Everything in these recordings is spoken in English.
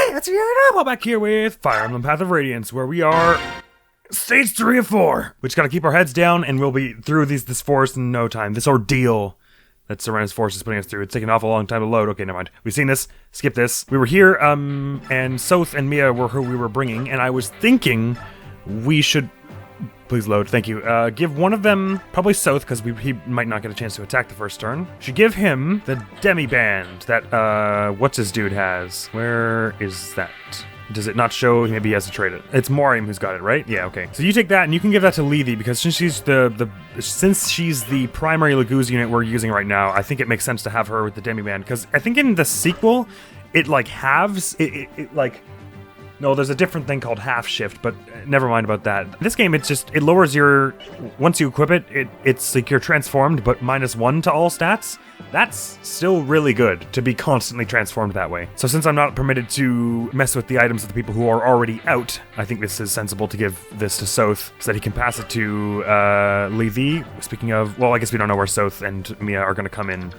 Hey, that's your I'm back here with Fire Emblem Path of Radiance, where we are stage 3 of 4. We just gotta keep our heads down, and we'll be through this forest in no time. This ordeal that Serenes force is putting us through. It's taking an awful long time to load. Okay, never mind. We've seen this. Skip this. We were here, and Soth and Mia were who we were bringing, and I was thinking we should... Please load, thank you. Give one of them, probably Soth, because he might not get a chance to attack the first turn. Should give him the demi-band that, what's-his-dude has. Where is that? Does it not show? Maybe he has to trade it. It's Morium who's got it, right? Yeah, okay. So you take that, and you can give that to Lethe, because since she's the primary Laguz unit we're using right now, I think it makes sense to have her with the demi-band, because I think in the sequel, it, like, halves, it like... No, there's a different thing called half shift, but never mind about that. This game, it lowers your, once you equip it, it's like you're transformed, but -1 to all stats. That's still really good to be constantly transformed that way. So since I'm not permitted to mess with the items of the people who are already out, I think this is sensible to give this to Soth so that he can pass it to Lethe. Speaking of, well, I guess we don't know where Soth and Mia are going to come in,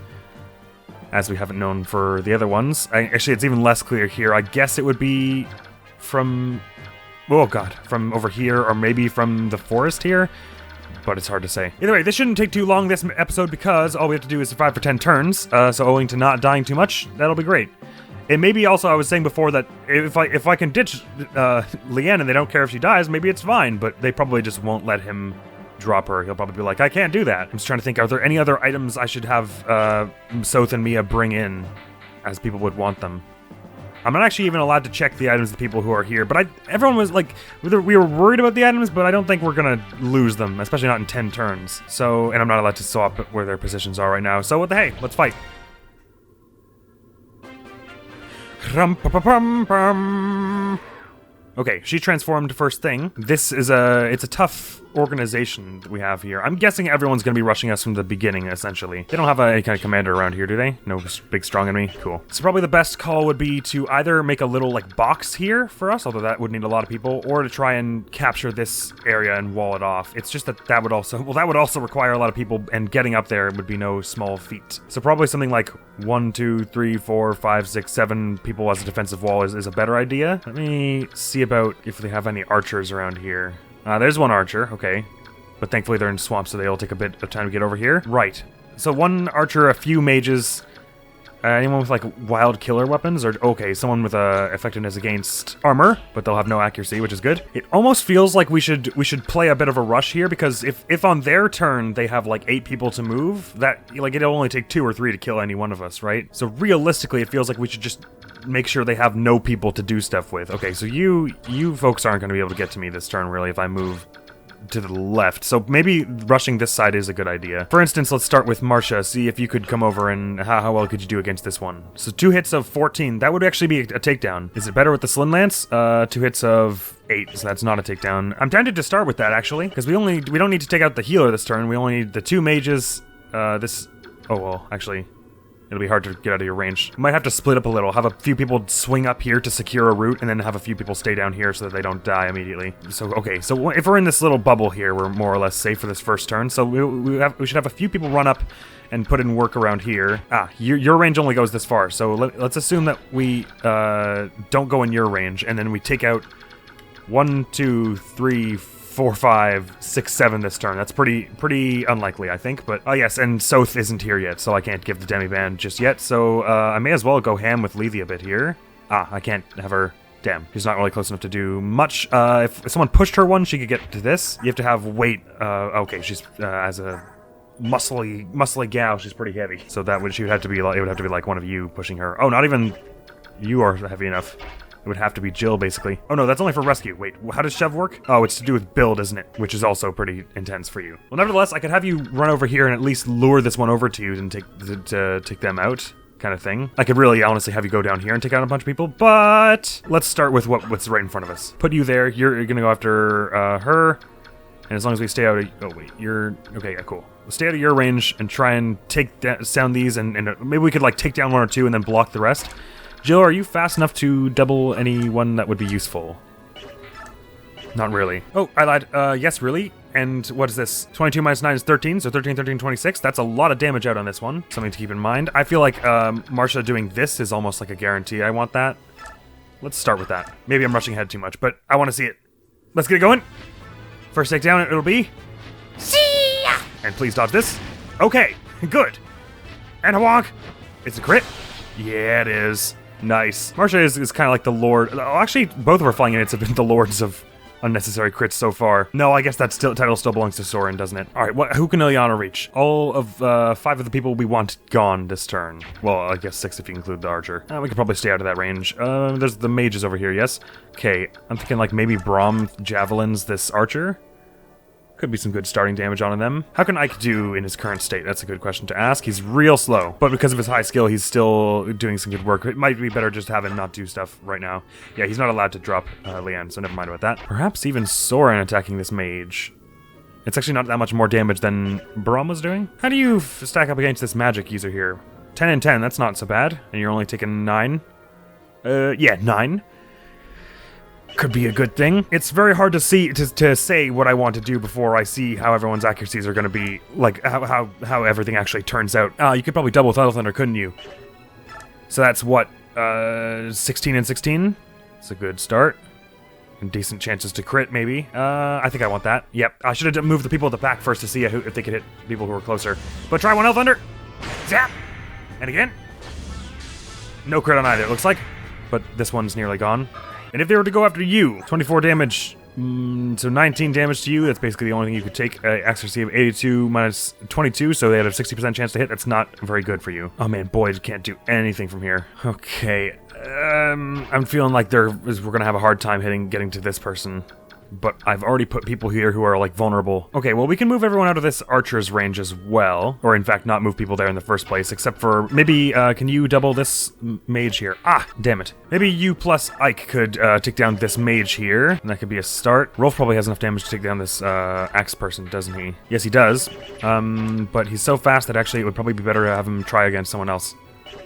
as we haven't known for the other ones. Actually, it's even less clear here. I guess it would be from, oh god, from over here, or maybe from the forest here, but it's hard to say. Either way, this shouldn't take too long this episode, because all we have to do is survive for 10 turns, so owing to not dying too much, that'll be great. It may be also, I was saying before, that if I can ditch Leanne and they don't care if she dies, maybe it's fine, but they probably just won't let him drop her. He'll probably be like, I can't do that. I'm just trying to think, are there any other items I should have Soth and Mia bring in, as people would want them? I'm not actually even allowed to check the items of the people who are here, but everyone was like, we were worried about the items, but I don't think we're gonna lose them, especially not in 10 turns. So, and I'm not allowed to swap where their positions are right now, so what the hey, let's fight. Okay, she transformed first thing. This is it's a tough organization that we have here. I'm guessing everyone's gonna be rushing us from the beginning, essentially. They don't have any kind of commander around here, do they? No big strong enemy? Cool. So probably the best call would be to either make a little, like, box here for us, although that would need a lot of people, or to try and capture this area and wall it off. It's just that would also, well, that would also require a lot of people, and getting up there would be no small feat. So probably something like 1, 2, 3, 4, 5, 6, 7 people as a defensive wall is a better idea. Let me see about if they have any archers around here. There's one archer, okay. But thankfully they're in swamps, so they'll take a bit of time to get over here. Right. So one archer, a few mages. Anyone with, like, wild killer weapons? Or, okay, someone with effectiveness against armor, but they'll have no accuracy, which is good. It almost feels like we should play a bit of a rush here, because if on their turn they have, like, 8 people to move, that, like, it'll only take 2 or 3 to kill any one of us, right? So realistically, it feels like we should just make sure they have no people to do stuff with. Okay, so you folks aren't going to be able to get to me this turn, really, if I move to the left. So maybe rushing this side is a good idea. For instance, let's start with Marcia. See if you could come over, and how well could you do against this one? So 2 hits of 14. That would actually be a takedown. Is it better with the Slim Lance? 2 hits of 8, so that's not a takedown. I'm tempted to start with that, actually, because we don't need to take out the healer this turn. We only need the 2 mages. Oh, well, actually, it'll be hard to get out of your range. Might have to split up a little. Have a few people swing up here to secure a route, and then have a few people stay down here so that they don't die immediately. So, okay, so if we're in this little bubble here, we're more or less safe for this first turn. So we should have a few people run up and put in work around here. Your range only goes this far, so let's assume that we don't go in your range, and then we take out 1, 2, 3, 4, 5, 6, 7 this turn. That's pretty unlikely, I think. But, oh yes, and Soth isn't here yet, so I can't give the demi-band just yet. So, I may as well go ham with Lethe a bit here. I can't have her... Damn, she's not really close enough to do much. If someone pushed her one, she could get to this. You have to have weight. Okay, she's, as a muscly gal, she's pretty heavy. So it would have to be like one of you pushing her. Oh, not even you are heavy enough. It would have to be Jill, basically. Oh no, that's only for rescue. Wait, how does shove work? Oh, it's to do with build, isn't it? Which is also pretty intense for you. Well, nevertheless, I could have you run over here and at least lure this one over to you and take them out, kind of thing. I could really honestly have you go down here and take out a bunch of people, but let's start with what's right in front of us. Put you there. You're gonna go after her, and as long as we stay out of... Oh wait, you're... Okay, yeah, cool. We'll stay out of your range and try and take down these, and maybe we could, like, take down 1 or 2 and then block the rest. Jill, are you fast enough to double anyone that would be useful? Not really. Oh, I lied. Yes, really? And what is this? 22 minus 9 is 13, so 13, 13, 26. That's a lot of damage out on this one. Something to keep in mind. I feel like Marcia doing this is almost like a guarantee. I want that. Let's start with that. Maybe I'm rushing ahead too much, but I want to see it. Let's get it going. First takedown, it'll be... See ya! And please dodge this. Okay, good. And a wonk. It's a crit. Yeah, it is. Nice. Marcia is kind of like the lord. Oh, actually, both of our flying units have been the lords of unnecessary crits so far. No, I guess that title still belongs to Soren, doesn't it? All right, who can Ilyana reach? All of 5 of the people we want gone this turn. Well, I guess 6 if you include the archer. We could probably stay out of that range. There's the mages over here, yes? Okay, I'm thinking like maybe Braum javelins this archer. Could be some good starting damage on them. How can Ike do in his current state? That's a good question to ask. He's real slow, but because of his high skill, he's still doing some good work. It might be better just to have him not do stuff right now. Yeah, he's not allowed to drop Leanne, so never mind about that. Perhaps even Soren attacking this mage. It's actually not that much more damage than Braum was doing. How do you stack up against this magic user here? 10 and 10, that's not so bad. And you're only taking 9. Yeah, 9. Could be a good thing. It's very hard to say what I want to do before I see how everyone's accuracies are going to be, like how everything actually turns out. You could probably double Tidal Thunder, couldn't you? So that's what, 16 and 16? It's a good start. And decent chances to crit, maybe. I think I want that. Yep, I should have moved the people at the back first to see if they could hit people who were closer. But try one Tidal Thunder. Zap! And again. No crit on either, it looks like. But this one's nearly gone. And if they were to go after you, 24 damage, so 19 damage to you, that's basically the only thing you could take. Accuracy of 82 minus 22, so they had a 60% chance to hit. That's not very good for you. Oh man, Boyd can't do anything from here. Okay, I'm feeling like we're gonna have a hard time getting to this person. But I've already put people here who are, like, vulnerable. Okay, well, we can move everyone out of this archer's range as well. Or, in fact, not move people there in the first place, except for maybe, can you double this mage here? Ah, damn it. Maybe you plus Ike could take down this mage here, and that could be a start. Rolf probably has enough damage to take down this axe person, doesn't he? Yes, he does. But he's so fast that actually it would probably be better to have him try against someone else.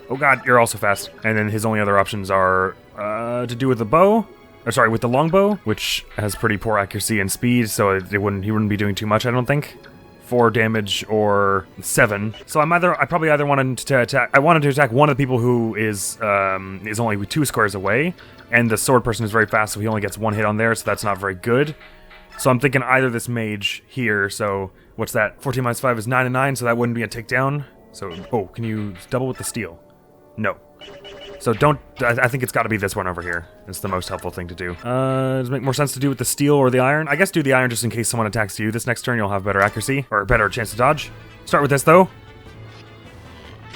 Oh god, you're also fast. And then his only other options are to do with the bow. Or sorry, with the longbow, which has pretty poor accuracy and speed, so he wouldn't be doing too much, I don't think. 4 damage or 7. So I probably either wanted to attack. I wanted to attack one of the people who is only 2 squares away, and the sword person is very fast, so he only gets 1 hit on there, so that's not very good. So I'm thinking either this mage here. So what's that? 14 minus 5 is 9 and 9, so that wouldn't be a takedown. So can you double with the steel? No. So I think it's got to be this one over here. It's the most helpful thing to do. Does it make more sense to do with the steel or the iron? I guess do the iron just in case someone attacks you. This next turn you'll have better accuracy, or a better chance to dodge. Start with this though.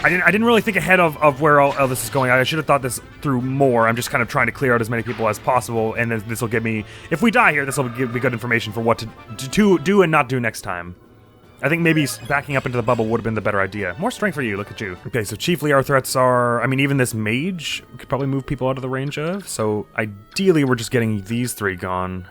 I didn't really think ahead of where all this is going. I should have thought this through more. I'm just kind of trying to clear out as many people as possible, and then this will give me, if we die here, this will give me good information for what to do and not do next time. I think maybe backing up into the bubble would have been the better idea. More strength for you, look at you. Okay, so chiefly our threats are, I mean, even this mage we could probably move people out of the range of. So ideally we're just getting these 3 gone.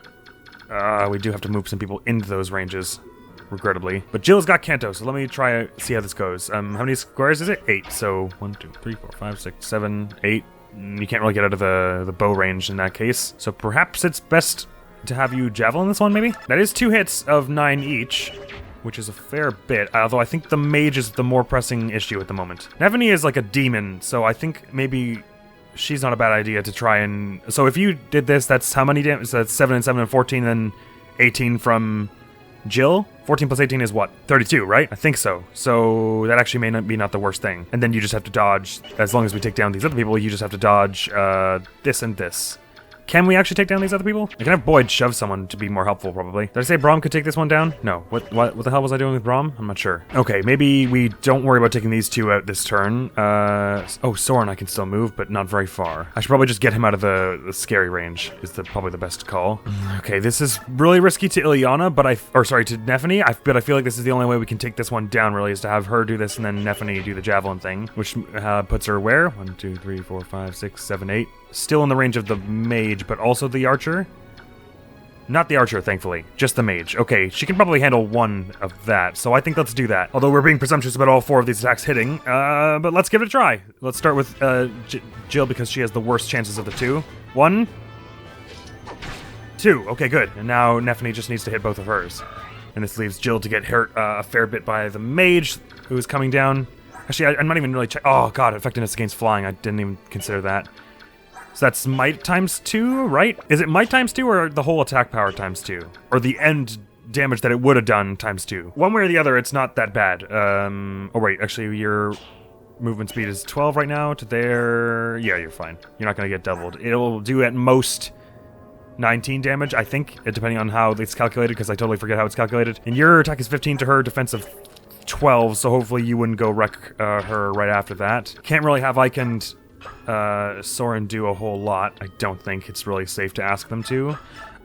We do have to move some people into those ranges, regrettably. But Jill's got Kanto, so let me try see how this goes. How many squares is it? 8. So 1, 2, 3, 4, 5, 6, 7, 8. You can't really get out of the bow range in that case. So perhaps it's best to have you javelin this one, maybe? That is 2 hits of 9 each, which is a fair bit, although I think the mage is the more pressing issue at the moment. Nevany is like a demon, so I think maybe she's not a bad idea to try and... So if you did this, that's how many damage? So that's 7 and 7 and 14, then 18 from Jill? 14 plus 18 is what? 32, right? I think so. So that actually may not be the worst thing. And then you just have to dodge, as long as we take down these other people, you just have to dodge this and this. Can we actually take down these other people? I can have Boyd shove someone to be more helpful, probably. Did I say Braum could take this one down? No. What the hell was I doing with Braum? I'm not sure. Okay, maybe we don't worry about taking these 2 out this turn. Soren I can still move, but not very far. I should probably just get him out of the scary range, is probably the best call. Okay, this is really risky to Ilyana, to Nephenee, but I feel like this is the only way we can take this one down, really, is to have her do this and then Nephenee do the javelin thing, which puts her where? 1, 2, 3, 4, 5, 6, 7, 8. Still in the range of the mage, but also the archer? Not the archer, thankfully. Just the mage. Okay, she can probably handle 1 of that, so I think let's do that. Although we're being presumptuous about all 4 of these attacks hitting, but let's give it a try. Let's start with Jill, because she has the worst chances of the 2. 1, 2. Okay, good. And now Nephenee just needs to hit both of hers. And this leaves Jill to get hurt a fair bit by the mage, who is coming down. Actually, I'm not even really oh god, effectiveness against flying. I didn't even consider that. So that's might times 2, right? Is it might times 2 or the whole attack power times 2? Or the end damage that it would have done times 2? One way or the other, it's not that bad. Oh wait, actually your movement speed is 12 right now to there. Yeah, you're fine. You're not gonna get doubled. It'll do at most 19 damage, I think, depending on how it's calculated, because I totally forget how it's calculated. And your attack is 15 to her, defensive 12, so hopefully you wouldn't go wreck her right after that. Can't really have Ike and Soren do a whole lot. I don't think it's really safe to ask them to.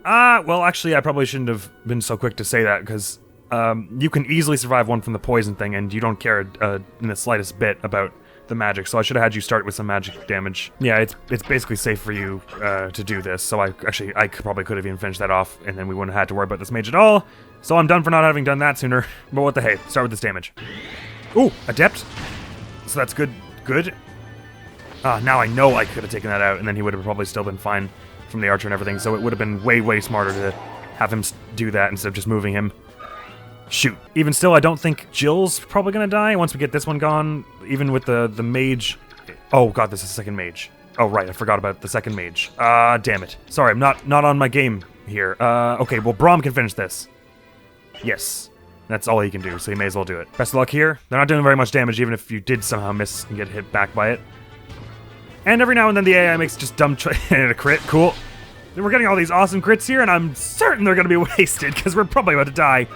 Well, actually, I probably shouldn't have been so quick to say that, because you can easily survive one from the poison thing, and you don't care in the slightest bit about the magic, so I should have had you start with some magic damage. Yeah, it's basically safe for you to do this, so I probably could have even finished that off, and then we wouldn't have had to worry about this mage at all. So I'm done for not having done that sooner. But what the hey, start with this damage. Ooh, adept. So that's good. Good. Now I know I could have taken that out, and then he would have probably still been fine from the archer and everything, so it would have been way, way smarter to have him do that instead of just moving him. Shoot. Even still, I don't think Jill's probably gonna die once we get this one gone, even with the mage. Oh god, this is the second mage. Oh right, I forgot about the second mage. Damn it. Sorry, I'm not on my game here. Okay, well Braum can finish this. Yes. That's all he can do, so he may as well do it. Best of luck here. They're not doing very much damage, even if you did somehow miss and get hit back by it. And every now and then the AI makes just dumb and a crit. Cool. We're getting all these awesome crits here, and I'm certain they're gonna be wasted, because we're probably about to die.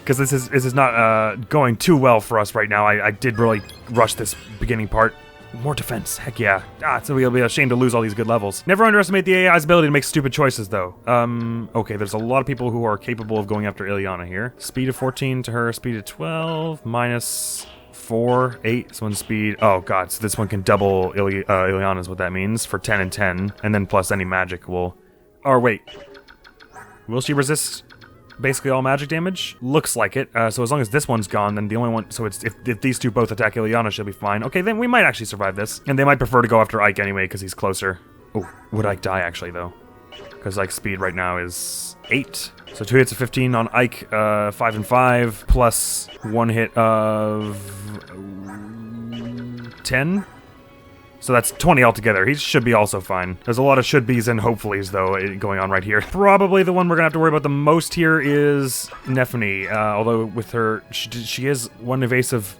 Because this is not going too well for us right now. I did really rush this beginning part. More defense, heck yeah. So we'll be ashamed to lose all these good levels. Never underestimate the AI's ability to make stupid choices, though. Okay, there's a lot of people who are capable of going after Ileana here. Speed of 14 to her, speed of 12, minus 4, 8. This one's speed. Oh god, so this one can double Ileana is what that means for 10 and 10, and then plus any magic will. Or wait, will she resist basically all magic damage? Looks like it. So as long as this one's gone, then the only one. So it's if these two both attack Ileana, she'll be fine. Okay, then we might actually survive this. And they might prefer to go after Ike anyway because he's closer. Oh, would Ike die actually though? Because Ike's speed right now is 8. So 2 hits of 15 on Ike, 5 and 5 plus 1 hit of 10. So that's 20 altogether. He should be also fine. There's a lot of should-be's and hopefullys, though, going on right here. Probably the one we're going to have to worry about the most here is Nephany. Although with her, she is one evasive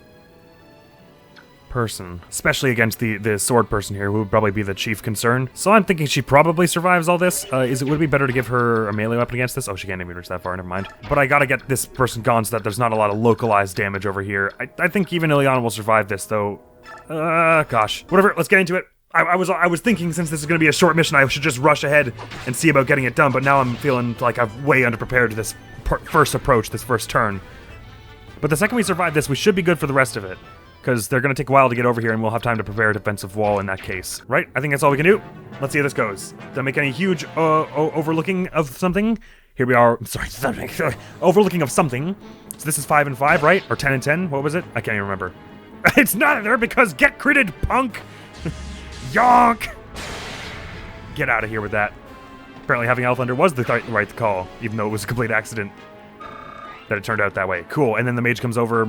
person. Especially against the sword person here, who would probably be the chief concern. So I'm thinking she probably survives all this. Would it be better to give her a melee weapon against this? Oh, she can't even reach that far, never mind. But I gotta get this person gone so that there's not a lot of localized damage over here. I think even Ileana will survive this, though. Gosh. Whatever, let's get into it. I was thinking since this is going to be a short mission, I should just rush ahead and see about getting it done, but now I'm feeling like I've way underprepared to this first approach, this first turn. But the second we survive this, we should be good for the rest of it, because they're going to take a while to get over here, and we'll have time to prepare a defensive wall in that case. Right? I think that's all we can do. Let's see how this goes. Don't make any huge overlooking of something. Here we are. Sorry, overlooking of something. So this is 5 and 5, right? Or 10 and 10? What was it? I can't even remember. It's not there because get critted, punk! Yonk! Get out of here with that. Apparently having Elthlander was the right call, even though it was a complete accident that it turned out that way. Cool, and then the mage comes over,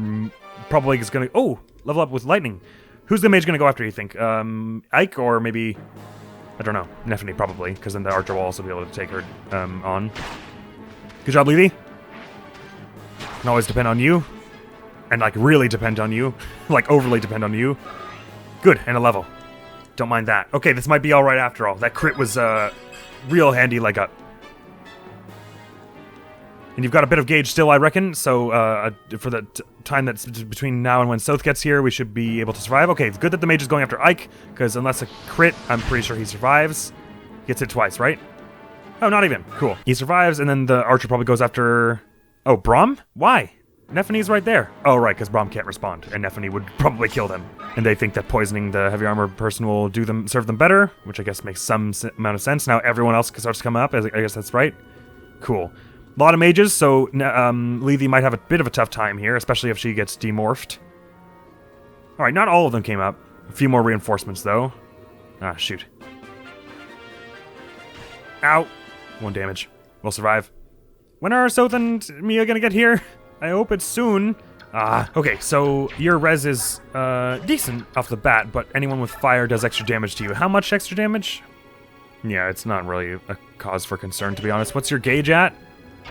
probably is gonna... Oh! Level up with lightning. Who's the mage gonna go after, you think? Ike, or maybe... I don't know. Nephany, probably, because then the archer will also be able to take her on. Good job, Lethe. Can always depend on you. And, like, really depend on you. Like, overly depend on you. Good, and a level. Don't mind that. Okay, this might be alright after all. That crit was, real handy leg up. And you've got a bit of gauge still, I reckon, so, for the time that's between now and when Soth gets here, we should be able to survive. Okay, it's good that the mage is going after Ike, because unless a crit, I'm pretty sure he survives. Gets hit twice, right? Oh, not even. Cool. He survives, and then the archer probably goes after... Oh, Braum? Why? Nephany's right there. Oh, right, because Braum can't respond, and Nephany would probably kill them. And they think that poisoning the heavy armor person will serve them better, which I guess makes some amount of sense. Now everyone else starts to come up, I guess that's right. Cool. A lot of mages, so Lethe might have a bit of a tough time here, especially if she gets demorphed. Alright, not all of them came up. A few more reinforcements, though. Ah, shoot. Ow! 1 damage. We'll survive. When are Soth and Mia gonna get here? I hope it's soon. Okay, so your res is decent off the bat, but anyone with fire does extra damage to you. How much extra damage? Yeah, it's not really a cause for concern, to be honest. What's your gauge at?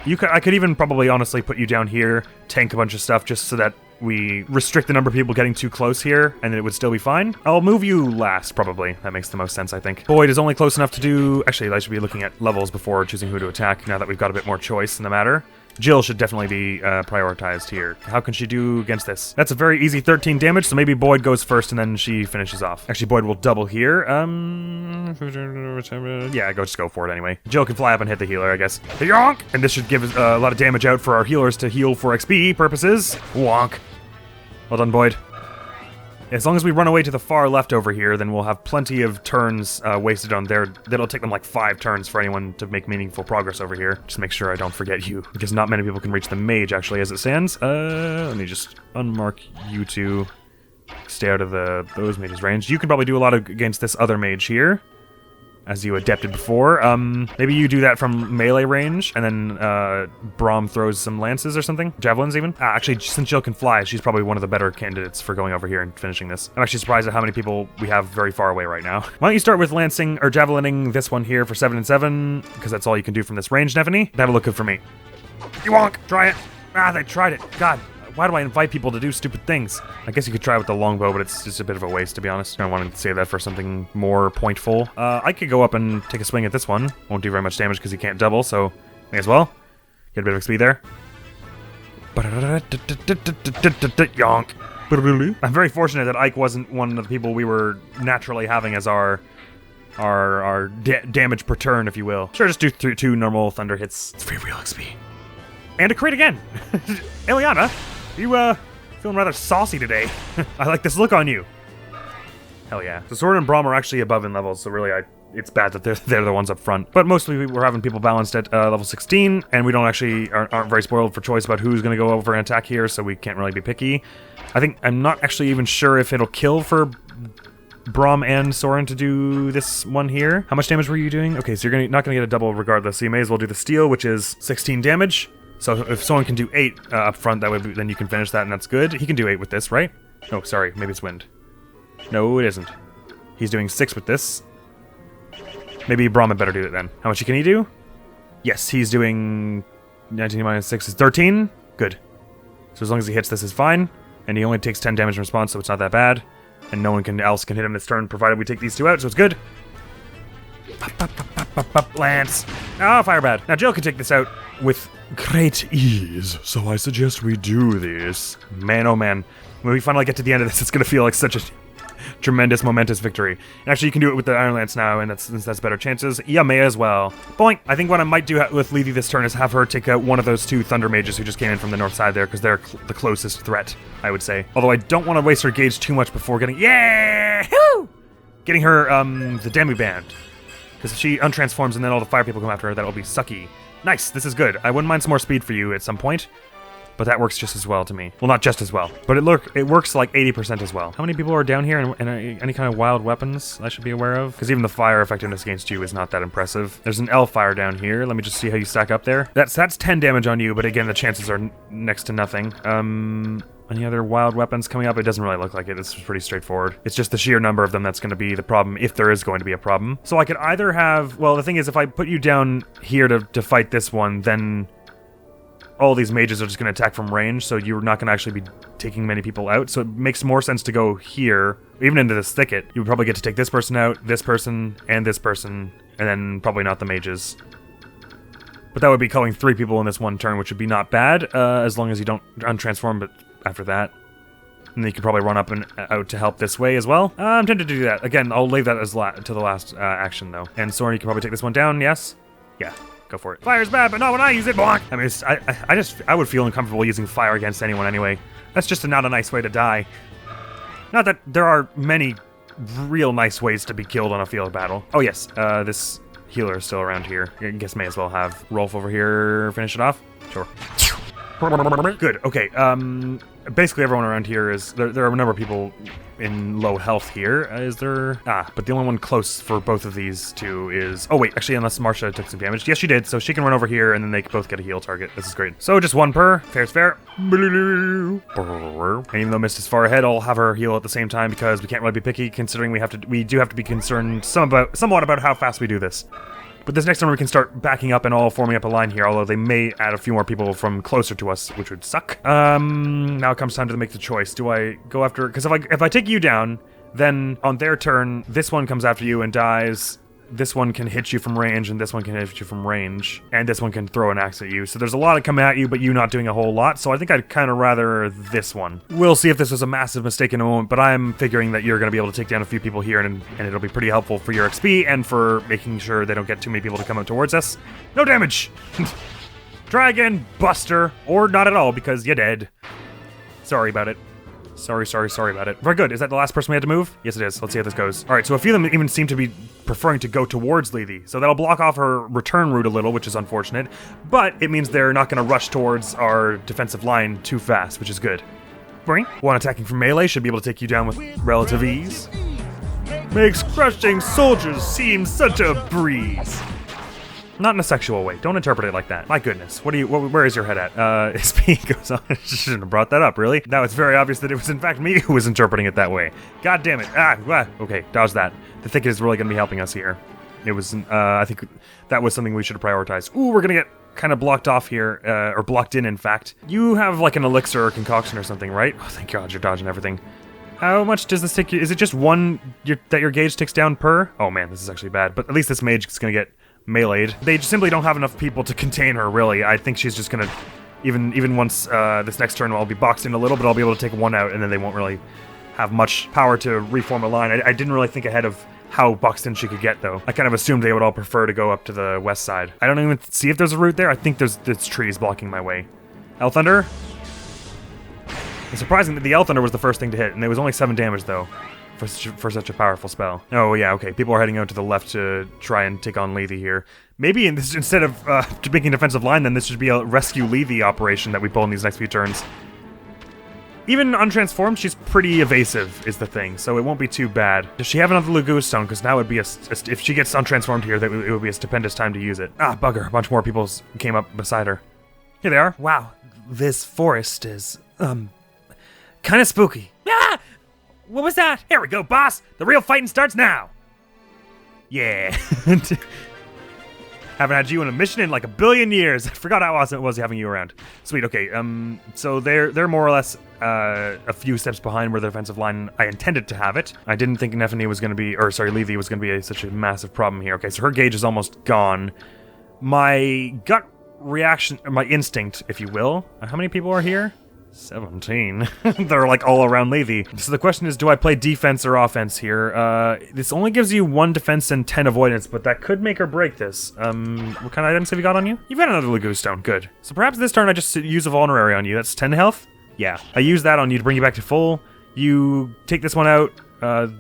I could even probably honestly put you down here, tank a bunch of stuff just so that we restrict the number of people getting too close here, and it would still be fine. I'll move you last, probably. That makes the most sense, I think. Boyd is only close enough to do... Actually, I should be looking at levels before choosing who to attack, now that we've got a bit more choice in the matter. Jill should definitely be prioritized here. How can she do against this? That's a very easy 13 damage, so maybe Boyd goes first and then she finishes off. Actually, Boyd will double here. Yeah, just go for it anyway. Jill can fly up and hit the healer, I guess. Yonk! And this should give a lot of damage out for our healers to heal for XP purposes. Wonk. Well done, Boyd. As long as we run away to the far left over here, then we'll have plenty of turns wasted on there. That'll take them like 5 turns for anyone to make meaningful progress over here. Just make sure I don't forget you, because not many people can reach the mage, actually, as it stands. Let me just unmark you two. Stay out of those mages' range. You can probably do a lot against this other mage here, as you adepted before. Maybe you do that from melee range, and then Braum throws some lances or something? Javelins, even? Actually, since Jill can fly, she's probably one of the better candidates for going over here and finishing this. I'm actually surprised at how many people we have very far away right now. Why don't you start with lancing, or javelining this one here for 7 and 7, because that's all you can do from this range, Nephany. That'll look good for me. You wonk! Try it! They tried it. God. Why do I invite people to do stupid things? I guess you could try with the longbow, but it's just a bit of a waste, to be honest. I want to save that for something more pointful. I could go up and take a swing at this one. Won't do very much damage because he can't double, so may as well. Get a bit of XP there. Yonk. I'm very fortunate that Ike wasn't one of the people we were naturally having as our damage per turn, if you will. Sure, just do 2 normal thunder hits. It's free real XP. And a crit again! Eliana! You, feeling rather saucy today. I like this look on you. Hell yeah. So Sword and Braum are actually above in levels, so really it's bad that they're the ones up front. But mostly we're having people balanced at level 16, and we don't actually aren't very spoiled for choice about who's going to go over and attack here, so we can't really be picky. I'm not actually even sure if it'll kill for Braum and Soren to do this one here. How much damage were you doing? Okay, so you're not going to get a double regardless, so you may as well do the steal, which is 16 damage. So if someone can do 8 up front, then you can finish that, and that's good. He can do 8 with this, right? Oh, sorry, maybe it's wind. No, it isn't. He's doing 6 with this. Maybe Braum had better do it then. How much can he do? Yes, he's doing 19 minus 6 is 13. Good. So as long as he hits this is fine, and he only takes 10 damage in response, so it's not that bad. And no one else can hit him this turn, provided we take these 2 out, so it's good. Lance. Fire bad. Now Jill can take this out with great ease, so I suggest we do this. Man, oh man. When we finally get to the end of this, it's going to feel like such a tremendous, momentous victory. And actually, you can do it with the Iron Lance now, and that's better chances. Yeah, may as well. Boink! I think what I might do with Lethe this turn is have her take out one of those 2 Thunder Mages who just came in from the north side there, because they're the closest threat, I would say. Although I don't want to waste her gauge too much before getting... Yeah! Woo! Getting her, the Demi-Band. Because if she untransforms and then all the fire people come after her, that'll be sucky. Nice, this is good. I wouldn't mind some more speed for you at some point, but that works just as well to me. Well, not just as well, but it works like 80% as well. How many people are down here and any kind of wild weapons I should be aware of? Because even the fire effectiveness against you is not that impressive. There's an L-Fire down here. Let me just see how you stack up there. That's 10 damage on you, but again, the chances are next to nothing. Any other wild weapons coming up? It doesn't really look like it. It's pretty straightforward. It's just the sheer number of them that's going to be the problem, if there is going to be a problem. So I could either have... Well, the thing is, if I put you down here to fight this one, then all these mages are just going to attack from range, so you're not going to actually be taking many people out. So it makes more sense to go here, even into this thicket. You would probably get to take this person out, and this person, and then probably not the mages. But that would be killing 3 people in this one turn, which would be not bad, as long as you don't untransform, but after that. And then you can probably run up and out to help this way as well. I'm tempted to do that. Again, I'll leave that as to the last action, though. And Soren, you can probably take this one down, yes? Yeah, go for it. Fire's bad, but not when I use it, block! I mean, I would feel uncomfortable using fire against anyone anyway. That's just not a nice way to die. Not that there are many real nice ways to be killed on a field of battle. Oh yes, this healer is still around here. I guess may as well have Rolf over here finish it off. Sure. Good. Okay. Basically everyone around here is there are a number of people in low health here. Is there? But the only one close for both of these two is. Oh wait, actually, unless Marcia took some damage. Yes, she did. So she can run over here, and then they both get a heal target. This is great. So just one per. Fair's fair. And even though Mist is far ahead, I'll have her heal at the same time because we can't really be picky, considering we do have to be concerned somewhat about how fast we do this. But this next one we can start backing up and all forming up a line here, although they may add a few more people from closer to us, which would suck. Now it comes time to make the choice. Do I go after... Because if I take you down, then on their turn, this one comes after you and dies. This one can hit you from range, and this one can hit you from range. And this one can throw an axe at you. So there's a lot of coming at you, but you not doing a whole lot. So I think I'd kind of rather this one. We'll see if this was a massive mistake in a moment, but I'm figuring that you're going to be able to take down a few people here, and it'll be pretty helpful for your XP and for making sure they don't get too many people to come up towards us. No damage! Try again, Buster. Or not at all, because you're dead. Sorry about it. Sorry about it. Very good. Is that the last person we had to move? Yes, it is. Let's see how this goes. All right, so a few of them even seem to be preferring to go towards Lethe. So that'll block off her return route a little, which is unfortunate. But it means they're not going to rush towards our defensive line too fast, which is good. One attacking from melee should be able to take you down with relative ease. Makes crushing soldiers seem such a breeze. Not in a sexual way. Don't interpret it like that. My goodness. Where is your head at? His speed goes on. I shouldn't have brought that up, really. Now it's very obvious that it was in fact me who was interpreting it that way. God damn it. Okay, dodge that. The thicket is really going to be helping us here. It was, I think that was something we should have prioritized. Ooh, we're going to get kind of blocked off here, or blocked in fact. You have like an elixir or concoction or something, right? Oh, thank God you're dodging everything. How much does this take you? Is it just one that your gauge ticks down per? Oh man, this is actually bad. But at least this mage is going to get meleeed. They simply don't have enough people to contain her, really. I think she's just gonna, even once this next turn, I'll be boxed in a little, but I'll be able to take one out, and then they won't really have much power to reform a line. I didn't really think ahead of how boxed in she could get, though. I kind of assumed they would all prefer to go up to the west side. I don't even see if there's a route there. I think there's trees blocking my way. L Thunder? It's surprising that the L Thunder was the first thing to hit, and it was only 7 damage, though. For such a powerful spell. Oh yeah, okay. People are heading out to the left to try and take on Lethe here. Maybe instead of making a defensive line, then this should be a rescue Lethe operation that we pull in these next few turns. Even untransformed, she's pretty evasive, is the thing, so it won't be too bad. Does she have another Lagoo Stone? Because now would be if she gets untransformed here, it would be a stupendous time to use it. Ah, bugger. A bunch more people came up beside her. Here they are. Wow, this forest is, kind of spooky. Ah! What was that? Here we go, boss! The real fighting starts now! Yeah. Haven't had you on a mission in like a billion years. I forgot how awesome it was having you around. Sweet, okay, so they're more or less a few steps behind where the defensive line I intended to have it. I didn't think Lethe was going to be such a massive problem here. Okay, so her gauge is almost gone. My gut reaction, or my instinct, if you will. How many people are here? 17. They're like all around Lethe. So the question is, do I play defense or offense here? This only gives you 1 defense and 10 avoidance, but that could make or break this. What kind of items have you got on you? You've got another Lagoo Stone, good. So perhaps this turn I just use a vulnerary on you. That's 10 health? Yeah. I use that on you to bring you back to full. You take this one out.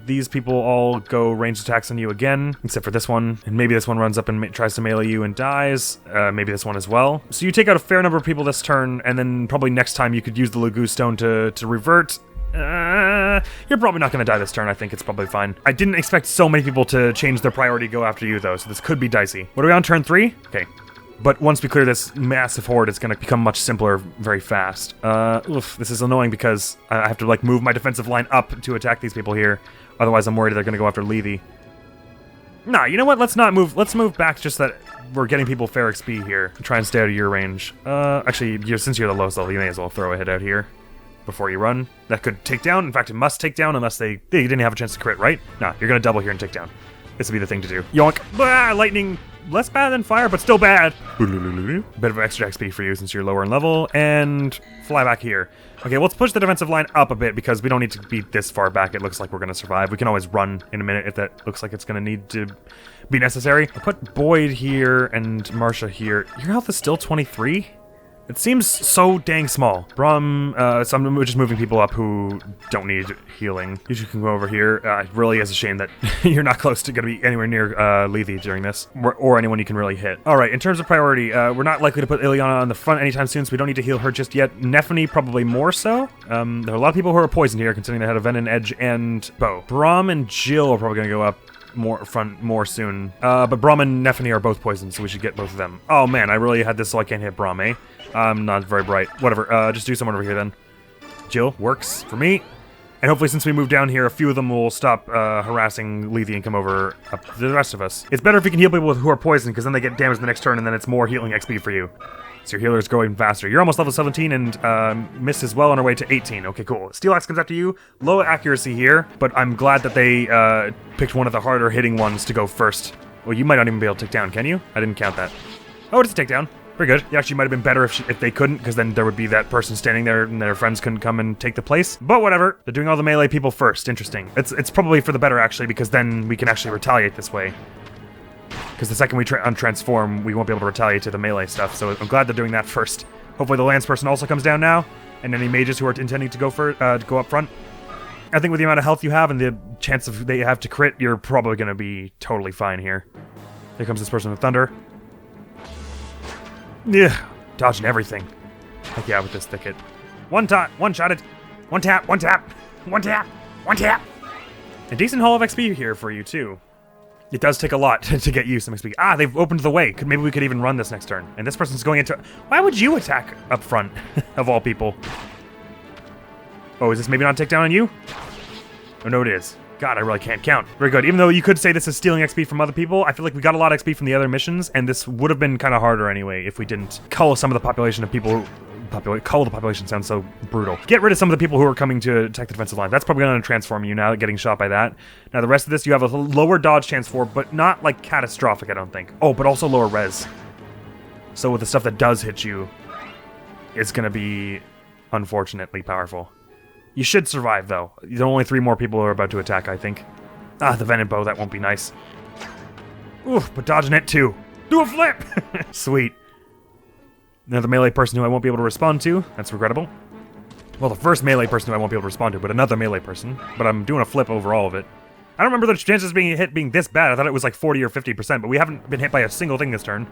These people all go ranged attacks on you again, except for this one. And maybe this one runs up and tries to melee you and dies. Maybe this one as well. So you take out a fair number of people this turn, and then probably next time you could use the Lagoo Stone to revert. You're probably not going to die this turn. I think it's probably fine. I didn't expect so many people to change their priority to go after you, though, so this could be dicey. What are we on, turn 3? Okay. But once we clear this massive horde, it's going to become much simpler very fast. This is annoying because I have to like move my defensive line up to attack these people here. Otherwise, I'm worried they're going to go after Lethe. Nah, you know what? Let's not move. Let's move back just that we're getting people fair XP here. Try and stay out of your range. Actually, since you're the lowest level, you may as well throw a hit out here before you run. That could take down. In fact, it must take down unless they didn't have a chance to crit, right? Nah, you're going to double here and take down. This would be the thing to do. Yonk. Blah, lightning. Less bad than fire, but still bad. Bit of extra XP for you since you're lower in level. And fly back here. Okay, let's push the defensive line up a bit because we don't need to be this far back. It looks like we're going to survive. We can always run in a minute if that looks like it's going to need to be necessary. I'll put Boyd here and Marcia here. Your health is still 23? It seems so dang small. Brom, so I'm just moving people up who don't need healing. You can go over here. It really is a shame that you're not close to going to be anywhere near Lethe during this, or anyone you can really hit. All right, in terms of priority, we're not likely to put Ileana on the front anytime soon, so we don't need to heal her just yet. Nephany probably more so. There are a lot of people who are poisoned here, considering they had a Venom, Edge, and Bow. Brom and Jill are probably going to go up more soon. But Brom and Nephany are both poisoned, so we should get both of them. Oh man, I really had this so I can't hit Brom, eh? I'm not very bright. Whatever, just do someone over here then. Jill, works for me. And hopefully since we moved down here, a few of them will stop harassing Lethe and come over up to the rest of us. It's better if you can heal people who are poisoned, because then they get damaged the next turn, and then it's more healing XP for you. So your healer's going faster. You're almost level 17, and Miss is well on her way to 18. Okay, cool. Steel Axe comes after you. Low accuracy here, but I'm glad that they picked one of the harder hitting ones to go first. Well, you might not even be able to take down, can you? I didn't count that. Oh, it's a takedown. Very good. It actually might have been better if they couldn't, because then there would be that person standing there and their friends couldn't come and take the place. But whatever. They're doing all the melee people first. Interesting. It's probably for the better, actually, because then we can actually retaliate this way. Because the second we untransform, we won't be able to retaliate to the melee stuff. So I'm glad they're doing that first. Hopefully the lance person also comes down now, and any mages who are intending to go up front. I think with the amount of health you have and the chance of they have to crit, you're probably going to be totally fine here. Here comes this person with thunder. Yeah, dodging everything. Heck yeah, with this thicket. One shot it. One tap. A decent haul of XP here for you too. It does take a lot to get you some XP. Ah, they've opened the way. Maybe we could even run this next turn. And this person's going into... Why would you attack up front, of all people? Oh, is this maybe not a takedown on you? Oh, no, it is. God, I really can't count. Very good. Even though you could say this is stealing XP from other people, I feel like we got a lot of XP from the other missions, and this would have been kind of harder anyway if we didn't cull some of the population of people who... Cull the population sounds so brutal. Get rid of some of the people who are coming to attack the defensive line. That's probably going to transform you now, getting shot by that. Now, the rest of this you have a lower dodge chance for, but not, like, catastrophic, I don't think. Oh, but also lower res. So with the stuff that does hit you, it's going to be unfortunately powerful. You should survive, though. There are only 3 more people who are about to attack, I think. Ah, the Venom Bow, that won't be nice. Oof, but dodging it, too. Do a flip! Sweet. Another melee person who I won't be able to respond to. That's regrettable. Well, the first melee person who I won't be able to respond to, but another melee person. But I'm doing a flip over all of it. I don't remember the chances of being hit being this bad. I thought it was like 40 or 50%, but we haven't been hit by a single thing this turn.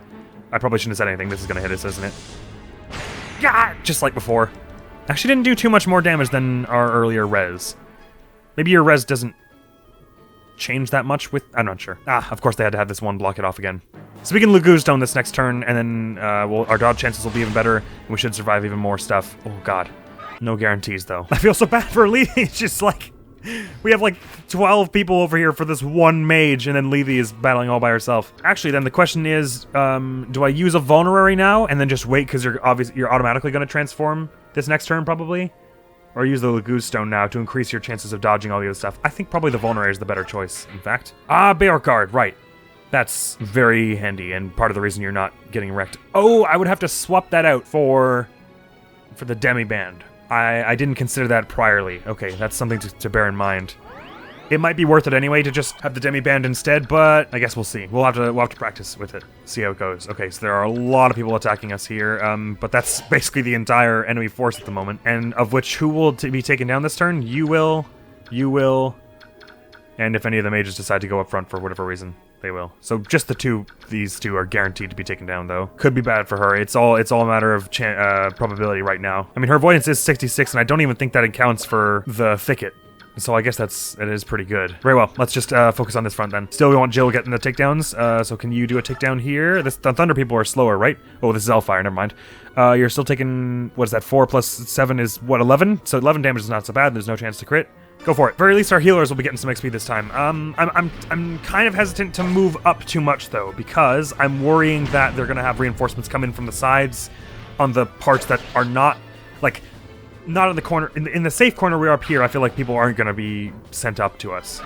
I probably shouldn't have said anything. This is going to hit us, isn't it? Yeah, just like before. Actually didn't do too much more damage than our earlier res. Maybe your res doesn't change that much with... I'm not sure. Ah, of course they had to have this one block it off again. So we can Lagoon Stone this next turn, and then our dodge chances will be even better, and we should survive even more stuff. Oh god. No guarantees, though. I feel so bad for Lethe. It's just like... We have like 12 people over here for this one mage, and then Lethe is battling all by herself. Actually, then the question is, do I use a vulnerary now, and then just wait because you're automatically going to transform this next turn, probably? Or use the Lagoon Stone now to increase your chances of dodging all the other stuff. I think probably the vulnerary is the better choice, in fact. Ah, Bear Guard, right. That's very handy, and part of the reason you're not getting wrecked. Oh, I would have to swap that out for the Demi-Band. I didn't consider that priorly. Okay, that's something to bear in mind. It might be worth it anyway to just have the Demi-Band instead, but I guess we'll see. We'll have to practice with it, see how it goes. Okay, so there are a lot of people attacking us here, but that's basically the entire enemy force at the moment, and of which who will be taken down this turn? You will, and if any of the mages decide to go up front for whatever reason, they will. So just these two are guaranteed to be taken down, though. Could be bad for her. It's all a matter of probability right now. I mean, her avoidance is 66, and I don't even think that accounts for the thicket. So I guess it is pretty good. Very well. Let's just focus on this front then. Still, we want Jill getting the takedowns. So can you do a takedown here? The Thunder people are slower, right? Oh, this is Hellfire. Never mind. You're still taking, what is that? 4 plus 7 is what, 11? So 11 damage is not so bad. There's no chance to crit. Go for it. Very least our healers will be getting some XP this time. I'm kind of hesitant to move up too much though, because I'm worrying that they're gonna have reinforcements come in from the sides on the parts that are not not in the corner. In the safe corner we're up here, I feel like people aren't gonna be sent up to us.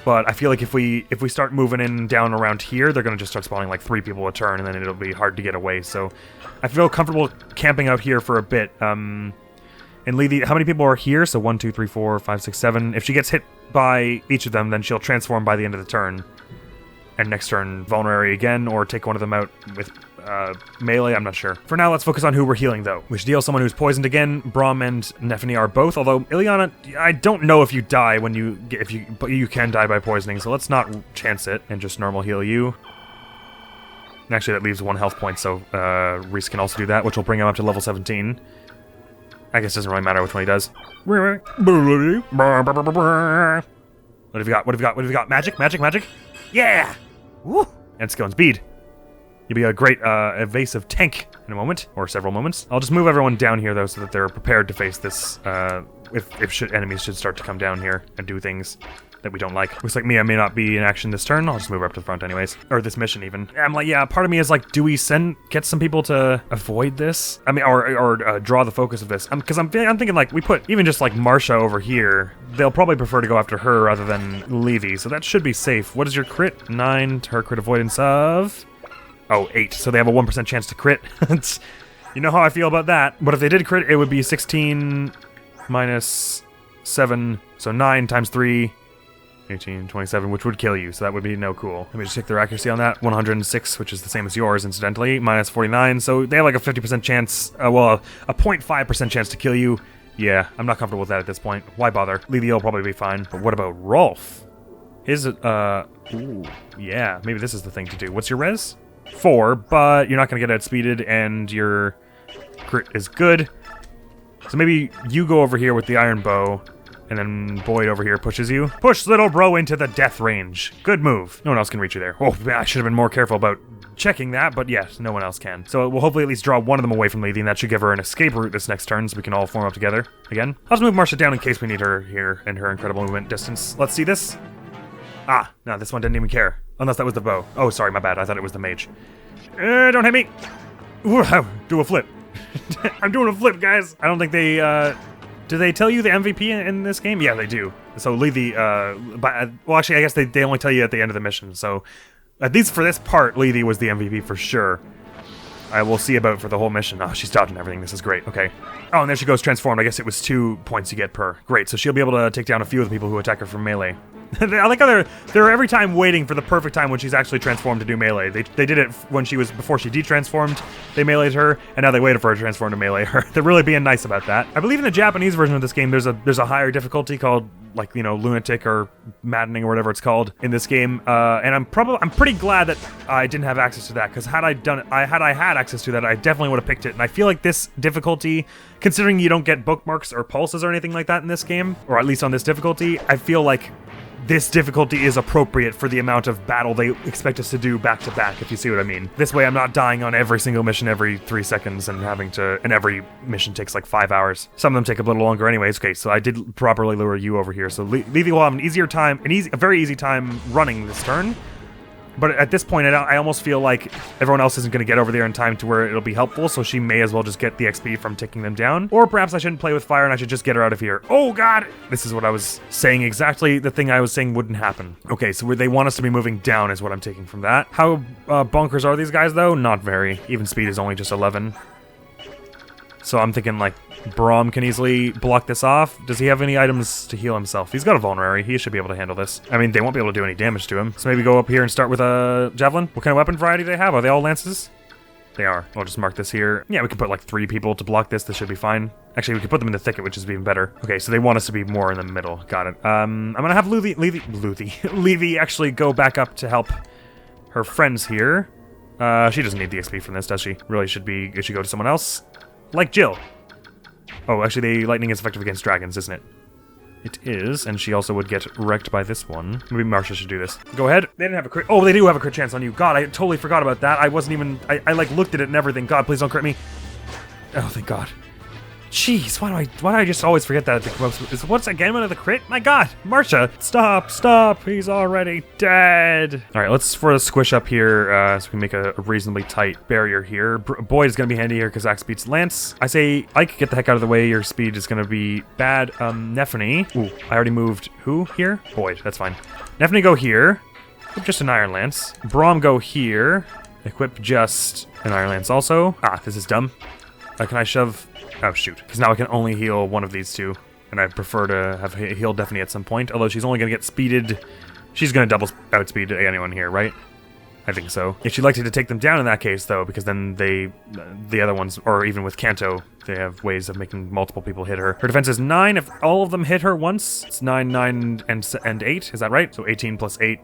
But I feel like if we start moving in down around here, they're gonna just start spawning like 3 people a turn, and then it'll be hard to get away. So I feel comfortable camping out here for a bit. And Lethe, how many people are here? So 1, 2, 3, 4, 5, 6, 7. If she gets hit by each of them, then she'll transform by the end of the turn. And next turn, vulnerary again, or take one of them out with melee, I'm not sure. For now, let's focus on who we're healing, though. We should heal someone who's poisoned again. Braum and Nephenee are both, although Ileana, I don't know if you die when but you can die by poisoning, so let's not chance it and just normal heal you. And actually, that leaves 1 health point, so Reese can also do that, which will bring him up to level 17. I guess it doesn't really matter which one he does. What have you got? What have you got? What have you got? Magic? Magic? Magic? Yeah! Woo! And skill and speed. You'll be a great evasive tank in a moment, or several moments. I'll just move everyone down here, though, so that they're prepared to face this, if enemies should start to come down here and do things that we don't like. Looks like Mia may not be in action this turn. I'll just move her up to the front anyways. Or this mission, even. I'm like, yeah, part of me is like, do we get some people to avoid this? I mean, or draw the focus of this? Because I'm thinking, like, we put even just, like, Marsha over here. They'll probably prefer to go after her rather than Lethe, so that should be safe. What is your crit? 9 to her crit avoidance of... Oh, 8. So they have a 1% chance to crit. You know how I feel about that. But if they did crit, it would be 16 minus 7. So 9 times 3... 18, 27, which would kill you, so that would be no cool. Let me just check their accuracy on that. 106, which is the same as yours, incidentally. Minus 49, so they have like a 50% chance, well, a 0.5% chance to kill you. Yeah, I'm not comfortable with that at this point. Why bother? Lethe will probably be fine. But what about Rolf? His, ooh, yeah, maybe this is the thing to do. What's your res? 4, but you're not going to get outspeeded, and your crit is good. So maybe you go over here with the iron bow, and then Boyd over here pushes you. Push little bro into the death range. Good move. No one else can reach you there. Oh, I should have been more careful about checking that, but yes, no one else can. So we'll hopefully at least draw one of them away from Lethe, and that should give her an escape route this next turn, so we can all form up together again. I'll just move Marsha down in case we need her here and her incredible movement distance. Let's see this. Ah, no, this one didn't even care. Unless that was the bow. Oh, sorry, my bad. I thought it was the mage. Don't hit me. Ooh, do a flip. I'm doing a flip, guys. I don't think they, do they tell you the MVP in this game? Yeah, they do. So Lethe, well, actually, I guess they only tell you at the end of the mission. So, at least for this part, Lethe was the MVP for sure. I will see about for the whole mission. Oh, she's dodging everything. This is great. Okay. Oh, and there she goes transformed. I guess it was 2 points you get per. Great. So she'll be able to take down a few of the people who attack her from melee. I like how they're every time waiting for the perfect time when she's actually transformed to do melee. They did it when before she de-transformed, they meleeed her, and now they waited for her to transform to melee her. They're really being nice about that. I believe in the Japanese version of this game, there's a higher difficulty called, like, you know, lunatic or maddening or whatever it's called in this game. And I'm pretty glad that I didn't have access to that, because had I had access to that, I definitely would have picked it. And I feel like this difficulty, considering you don't get bookmarks or pulses or anything like that in this game, or at least on this difficulty, I feel like this difficulty is appropriate for the amount of battle they expect us to do back to back, if you see what I mean. This way I'm not dying on every single mission every 3 seconds and and every mission takes like 5 hours. Some of them take a little longer anyways. Okay, so I did properly lure you over here. So Lethe will have a very easy time running this turn. But at this point, I almost feel like everyone else isn't going to get over there in time to where it'll be helpful, so she may as well just get the XP from taking them down. Or perhaps I shouldn't play with fire and I should just get her out of here. Oh god! This is what I was saying, exactly the thing I was saying wouldn't happen. Okay, so they want us to be moving down is what I'm taking from that. How bonkers are these guys, though? Not very. Even speed is only just 11. So I'm thinking, like, Braum can easily block this off. Does he have any items to heal himself? He's got a vulnerary. He should be able to handle this. I mean, they won't be able to do any damage to him. So maybe go up here and start with a javelin. What kind of weapon variety do they have? Are they all lances? They are. I'll just mark this here. Yeah, we can put like 3 people to block this. This should be fine. Actually, we could put them in the thicket, which is even better. Okay, so they want us to be more in the middle. Got it. I'm gonna have Lethe actually go back up to help her friends here. She doesn't need the XP from this, does she? Really should go to someone else. Like Jill. Oh, actually, the lightning is effective against dragons, isn't it? It is, and she also would get wrecked by this one. Maybe Marsha should do this. Go ahead. They didn't have a crit. Oh, they do have a crit chance on you. God, I totally forgot about that. I wasn't even... I like, looked at it and everything. God, please don't crit me. Oh, thank God. Jeez, why do I just always forget that at the what's again one of the crit? My God, Marsha, stop, he's already dead. All right, let's for a squish up here so we can make a reasonably tight barrier here. Boyd is gonna be handy here because Axe beats Lance. I say Ike, get the heck out of the way. Your speed is gonna be bad. Nephenee. Ooh, I already moved who here? Boyd, that's fine. Nephenee go here. Equip just an Iron Lance. Braum go here. Equip just an Iron Lance also. Ah, this is dumb. Can I shove? Oh, shoot. Because now I can only heal one of these two. And I prefer to have healed Nephenee at some point. Although she's only going to get speeded. She's going to double outspeed anyone here, right? I think so. If she'd like to take them down in that case, though, because then the other ones, or even with Kanto, they have ways of making multiple people hit her. Her defense is 9. If all of them hit her once, it's 9, 9, and 8. Is that right? So 18 plus 8,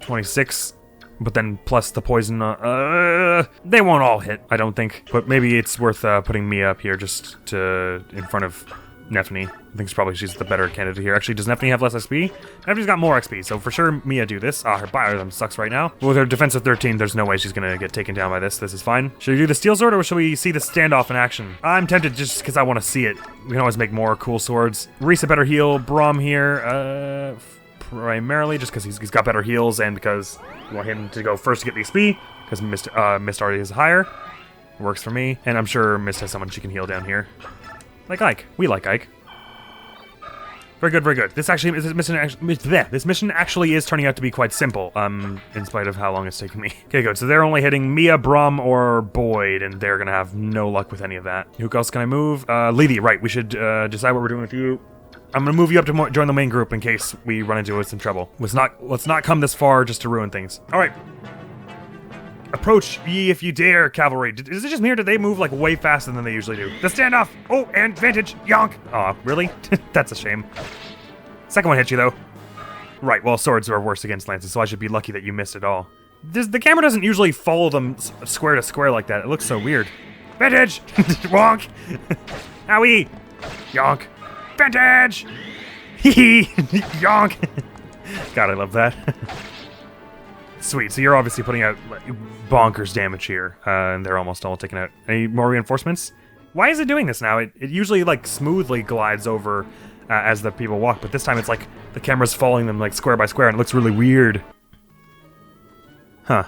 26. But then plus the poison, they won't all hit, I don't think. But maybe it's worth putting Mia up here just in front of Nephne. I think she's the better candidate here. Actually, does Nephne have less XP? Nephne's got more XP, so for sure Mia do this. Her biorhythm sucks right now. With her defense of 13, there's no way she's gonna get taken down by this. This is fine. Should we do the steel sword or should we see the standoff in action? I'm tempted just because I want to see it. We can always make more cool swords. Risa better heal. Braum here, primarily just because he's got better heals and because we want him to go first to get the XP, because Mist already is higher. Works for me. And I'm sure Mist has someone she can heal down here. Like Ike. We like Ike. Very good, very good. This mission actually is turning out to be quite simple, in spite of how long it's taken me. Okay, good. So they're only hitting Mia, Braum, or Boyd, and they're gonna have no luck with any of that. Who else can I move? Lethe, right. We should decide what we're doing with you. I'm gonna move you up to join the main group in case we run into some trouble. Let's not come this far just to ruin things. All right. Approach ye if you dare, cavalry. Is it just me or do they move like way faster than they usually do? The standoff! Oh, and vantage! Yonk! Aw, really? That's a shame. Second one hit you, though. Right, well, swords are worse against lances, so I should be lucky that you missed it all. The camera doesn't usually follow them square to square like that. It looks so weird. Vantage! Wonk! Owie! Yonk! Vantage! Hee hee! Yonk! God, I love that. Sweet, so you're obviously putting out bonkers damage here, and they're almost all taken out. Any more reinforcements? Why is it doing this now? It usually, like, smoothly glides over as the people walk, but this time it's like the camera's following them, like, square by square, and it looks really weird. Huh.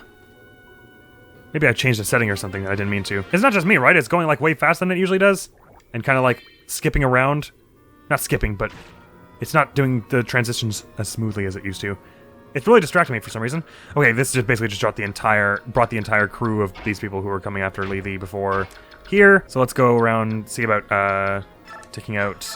Maybe I changed a setting or something that I didn't mean to. It's not just me, right? It's going, like, way faster than it usually does, and kind of, like, skipping around. Not skipping, but it's not doing the transitions as smoothly as it used to. It's really distracting me for some reason. Okay, this just basically brought the entire crew of these people who were coming after Lethe before here. So let's go around, see about taking out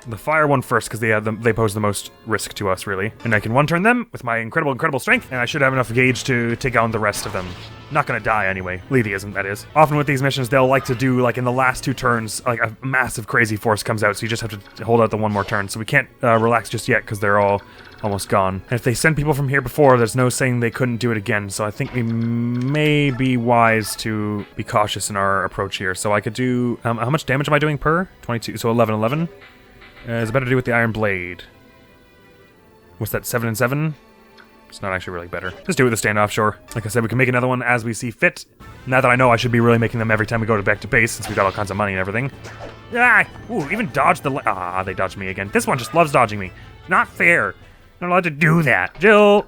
the fire one first, because they pose the most risk to us, really. And I can one-turn them with my incredible strength, and I should have enough gauge to take on the rest of them. Not gonna die anyway. Lethe isn't, that is. Often with these missions, they'll like to do, like, in the last 2 turns, like, a massive crazy force comes out, so you just have to hold out the one more turn. So we can't relax just yet, because they're all almost gone. And if they sent people from here before, there's no saying they couldn't do it again, so I think we may be wise to be cautious in our approach here. So I could do... how much damage am I doing per? 22, so 11. It's better to do with the Iron Blade. What's that, 7 and 7? It's not actually really better. Just do it with the standoff, sure. Like I said, we can make another one as we see fit. Now that I know I should be really making them every time we go back to base, since we got all kinds of money and everything. Ah! Ooh, even dodged the... they dodged me again. This one just loves dodging me. Not fair. Not allowed to do that. Jill!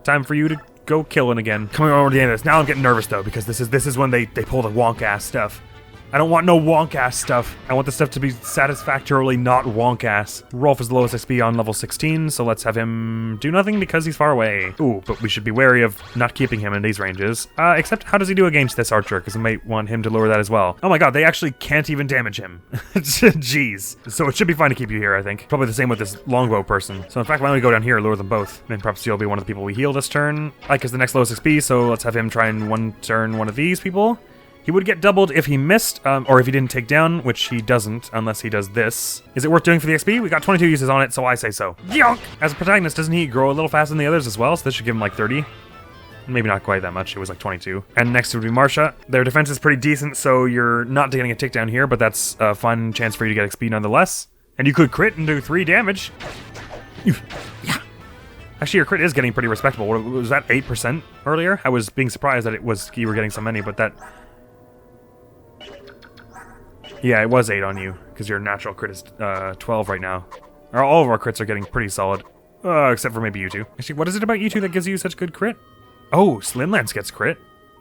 Time for you to go killing again. Coming over to the end of this. Now I'm getting nervous, though, because this is when they pull the wonk-ass stuff. I don't want no wonk-ass stuff. I want the stuff to be satisfactorily not wonk-ass. Rolf is the lowest XP on level 16, so let's have him do nothing because he's far away. Ooh, but we should be wary of not keeping him in these ranges. Except, how does he do against this archer? Because I might want him to lower that as well. Oh my god, they actually can't even damage him. Jeez. So it should be fine to keep you here, I think. Probably the same with this longbow person. So in fact, why don't we go down here and lure them both? And perhaps you'll be one of the people we heal this turn. Ike is the next lowest XP, so let's have him try and one-turn one of these people. He would get doubled if he missed, or if he didn't take down, which he doesn't, unless he does this. Is it worth doing for the XP? We got 22 uses on it, so I say so. Yonk! As a protagonist, doesn't he grow a little faster than the others as well? So this should give him like 30. Maybe not quite that much, it was like 22. And next would be Marsha. Their defense is pretty decent, so you're not getting a takedown here, but that's a fun chance for you to get XP nonetheless. And you could crit and do 3 damage. Yeah. Actually, your crit is getting pretty respectable. Was that 8% earlier? I was being surprised that you were getting so many, but that... Yeah, it was 8 on you, because your natural crit is 12 right now. All of our crits are getting pretty solid, except for maybe you two. Actually, what is it about you two that gives you such good crit? Oh, Slimlance gets crit.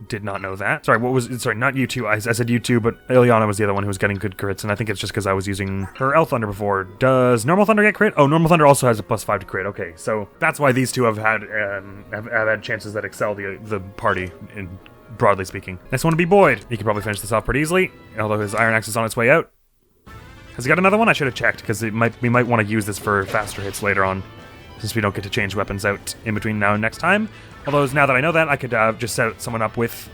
Did not know that. Sorry, not you two. I said you two, but Ileana was the other one who was getting good crits, and I think it's just because I was using her Elf Thunder before. Does Normal Thunder get crit? Oh, Normal Thunder also has a +5 to crit. Okay, so that's why these two have had chances that excel the party in... broadly speaking. Next one would be Boyd. He can probably finish this off pretty easily, although his Iron Axe is on its way out. Has he got another one? I should have checked, because we might want to use this for faster hits later on. since we don't get to change weapons out in between now and next time. Although, now that I know that, I could just set someone up with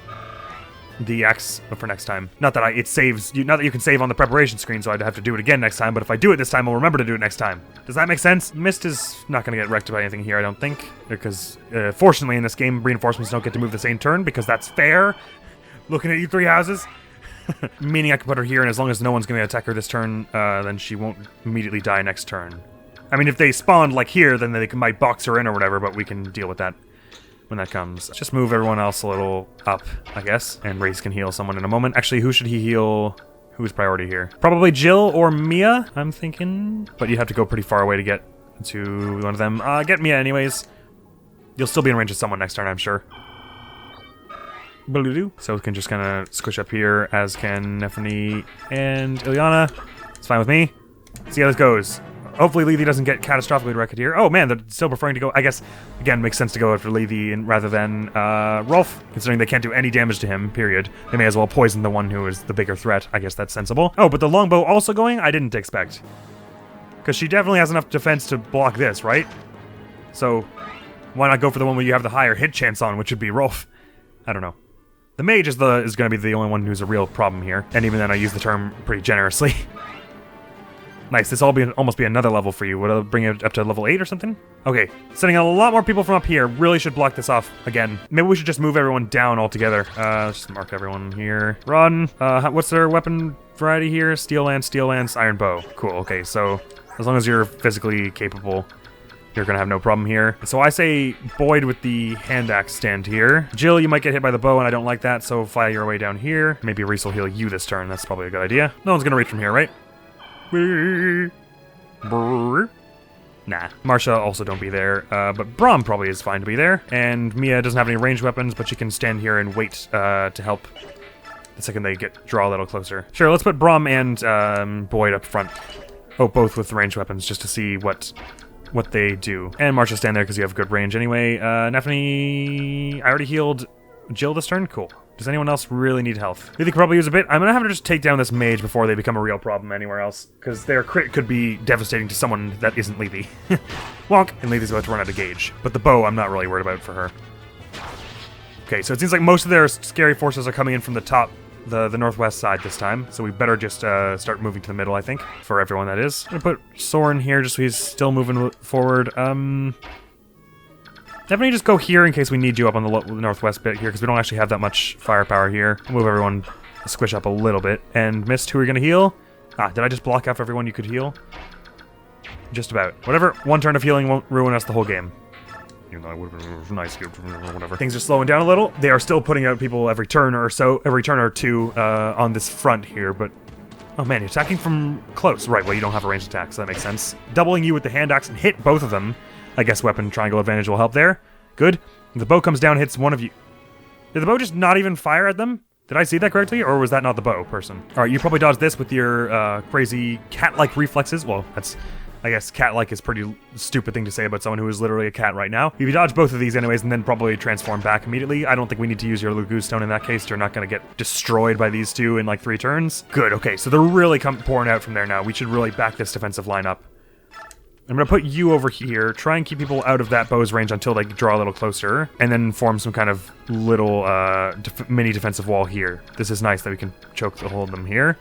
the axe for next time. Not that it saves you, not that you can save on the preparation screen, so I'd have to do it again next time, but if I do it this time, I'll remember to do it next time. Does that make sense? Mist is not going to get wrecked by anything here, I don't think, because fortunately in this game, reinforcements don't get to move the same turn, because that's fair. Looking at you, 3 houses. Meaning I can put her here, and as long as no one's going to attack her this turn, then she won't immediately die next turn. I mean, if they spawned like here, then they might box her in or whatever, but we can deal with that when that comes. Just move everyone else a little up, I guess, and Race can heal someone in a moment. Actually, who should he heal? Who's priority here? Probably Jill or Mia, I'm thinking, but you'd have to go pretty far away to get to one of them. Get Mia anyways. You'll still be in range of someone next turn, I'm sure. So we can just kind of squish up here, as can Nephany and Ilyana. It's fine with me. See how this goes. Hopefully Lethe doesn't get catastrophically wrecked here. Oh man, they're still preferring to go, I guess, again, makes sense to go after Lethe rather than Rolf, considering they can't do any damage to him, period. They may as well poison the one who is the bigger threat. I guess that's sensible. Oh, but the longbow also going? I didn't expect. Because she definitely has enough defense to block this, right? So, why not go for the one where you have the higher hit chance on, which would be Rolf? I don't know. The mage is going to be the only one who's a real problem here, and even then I use the term pretty generously. Nice, this will almost be another level for you. Would it bring it up to level 8 or something? Okay, sending a lot more people from up here. Really should block this off again. Maybe we should just move everyone down altogether. Let's just mark everyone here. Run. What's their weapon variety here? Steel lance, iron bow. Cool, okay, so as long as you're physically capable, you're gonna have no problem here. So I say Boyd with the hand axe stand here. Jill, you might get hit by the bow, and I don't like that, so fly your way down here. Maybe Reese will heal you this turn. That's probably a good idea. No one's gonna reach from here, right? Nah. Marsha also don't be there, but Braum probably is fine to be there. And Mia doesn't have any ranged weapons, but she can stand here and wait to help the second they draw a little closer. Sure, let's put Braum and Boyd up front. Oh, both with ranged weapons, just to see what they do. And Marsha, stand there because you have good range anyway. Nephany, I already healed Jill this turn? Cool. Does anyone else really need health? They could probably use a bit. I'm gonna have to just take down this mage before they become a real problem anywhere else, because their crit could be devastating to someone that isn't Lethe. Wonk! And Lethe's about to run out of gauge. But the bow, I'm not really worried about for her. Okay, so it seems like most of their scary forces are coming in from the top, the northwest side this time, so we better just start moving to the middle, I think, for everyone that is. I'm gonna put Soren here just so he's still moving forward. Definitely just go here in case we need you up on the northwest bit here, because we don't actually have that much firepower here. We'll move everyone, squish up a little bit. And Mist, who are we gonna heal? Did I just block off everyone you could heal? Just about. Whatever, one turn of healing won't ruin us the whole game. Even though it would have been nice, whatever. Things are slowing down a little. They are still putting out people every turn or two on this front here, but... Oh man, you're attacking from close. Right, well you don't have a ranged attack, so that makes sense. Doubling you with the hand axe and hit both of them. I guess weapon triangle advantage will help there. Good. If the bow comes down, hits one of you. Did the bow just not even fire at them? Did I see that correctly, or was that not the bow person? All right, you probably dodged this with your crazy cat-like reflexes. Well, that's, I guess, cat-like is a pretty stupid thing to say about someone who is literally a cat right now. If you dodge both of these anyways, and then probably transform back immediately, I don't think we need to use your Lugu Stone in that case. You're not going to get destroyed by these two in like 3 turns. Good, okay, so they're really pouring out from there now. We should really back this defensive line up. I'm going to put you over here, try and keep people out of that bow's range until they draw a little closer, and then form some kind of little mini defensive wall here. This is nice that we can choke the hold them here.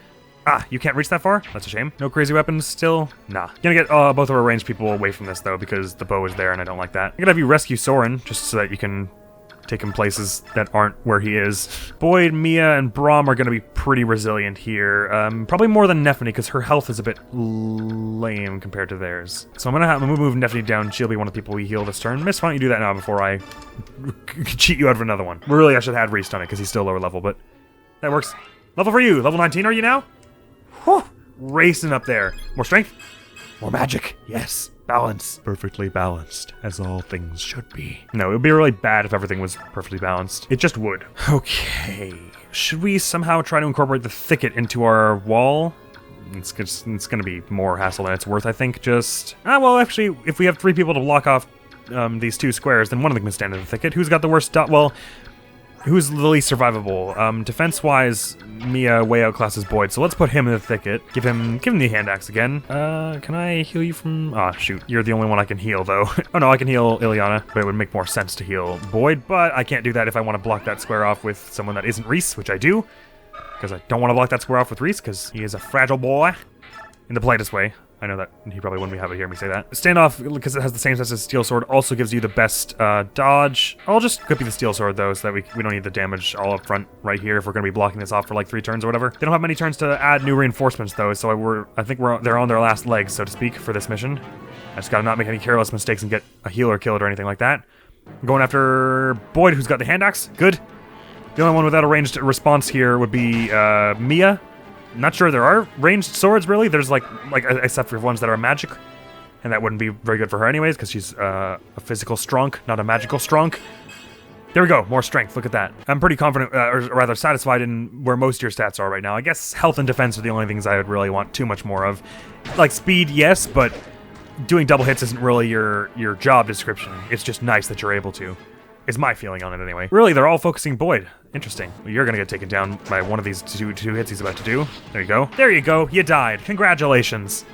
You can't reach that far? That's a shame. No crazy weapons still? Nah. Gonna get both of our ranged people away from this, though, because the bow is there and I don't like that. I'm gonna have you rescue Soren, just so that you can take him places that aren't where he is. Boyd, Mia, and Braum are going to be pretty resilient here. Probably more than Nephany, because her health is a bit lame compared to theirs. So I'm going to move Nephany down. She'll be one of the people we heal this turn. Miss, why don't you do that now before I cheat you out of another one? Really, I should have had Reese on it, because he's still lower level, but that works. Level for you. Level 19 are you now? Whew. Racing up there. More strength. More magic. Yes. Balance. Perfectly balanced, as all things should be. No, it would be really bad if everything was perfectly balanced. It just would. Okay. Should we somehow try to incorporate the thicket into our wall? It's going to be more hassle than it's worth, I think. Well, actually, if we have 3 people to block off these 2 squares, then one of them can stand in the thicket. Who's got the worst dot? Well, who's the least survivable? Defense-wise, Mia way outclasses Boyd, so let's put him in the thicket. Give him the hand axe again. Can I heal you from... Ah, shoot. You're the only one I can heal, though. Oh, no, I can heal Ileana, but it would make more sense to heal Boyd, but I can't do that if I want to block that square off with someone that isn't Reese, which I do, because I don't want to block that square off with Reese, because he is a fragile boy. In the politest way. I know that he probably wouldn't be happy to hear me say that. Standoff, because it has the same stats as Steel Sword, also gives you the best dodge. I'll just equip you the Steel Sword, though, so that we don't need the damage all up front right here if we're going to be blocking this off for like 3 turns or whatever. They don't have many turns to add new reinforcements, though, so I think they're on their last legs, so to speak, for this mission. I just gotta not make any careless mistakes and get a healer killed or anything like that. I'm going after Boyd, who's got the hand axe. Good. The only one without a ranged response here would be Mia. Not sure there are ranged swords, really. There's like except for ones that are magic. And that wouldn't be very good for her anyways, because she's a physical strong, not a magical strong. There we go, more strength, look at that. I'm pretty confident, or rather satisfied in where most of your stats are right now. I guess health and defense are the only things I would really want too much more of. Like speed, yes, but doing double hits isn't really your job description. It's just nice that you're able to. Is my feeling on it anyway. Really, they're all focusing Boyd. Interesting. Well, you're gonna get taken down by one of these two hits he's about to do. There you go. There you go. You died. Congratulations.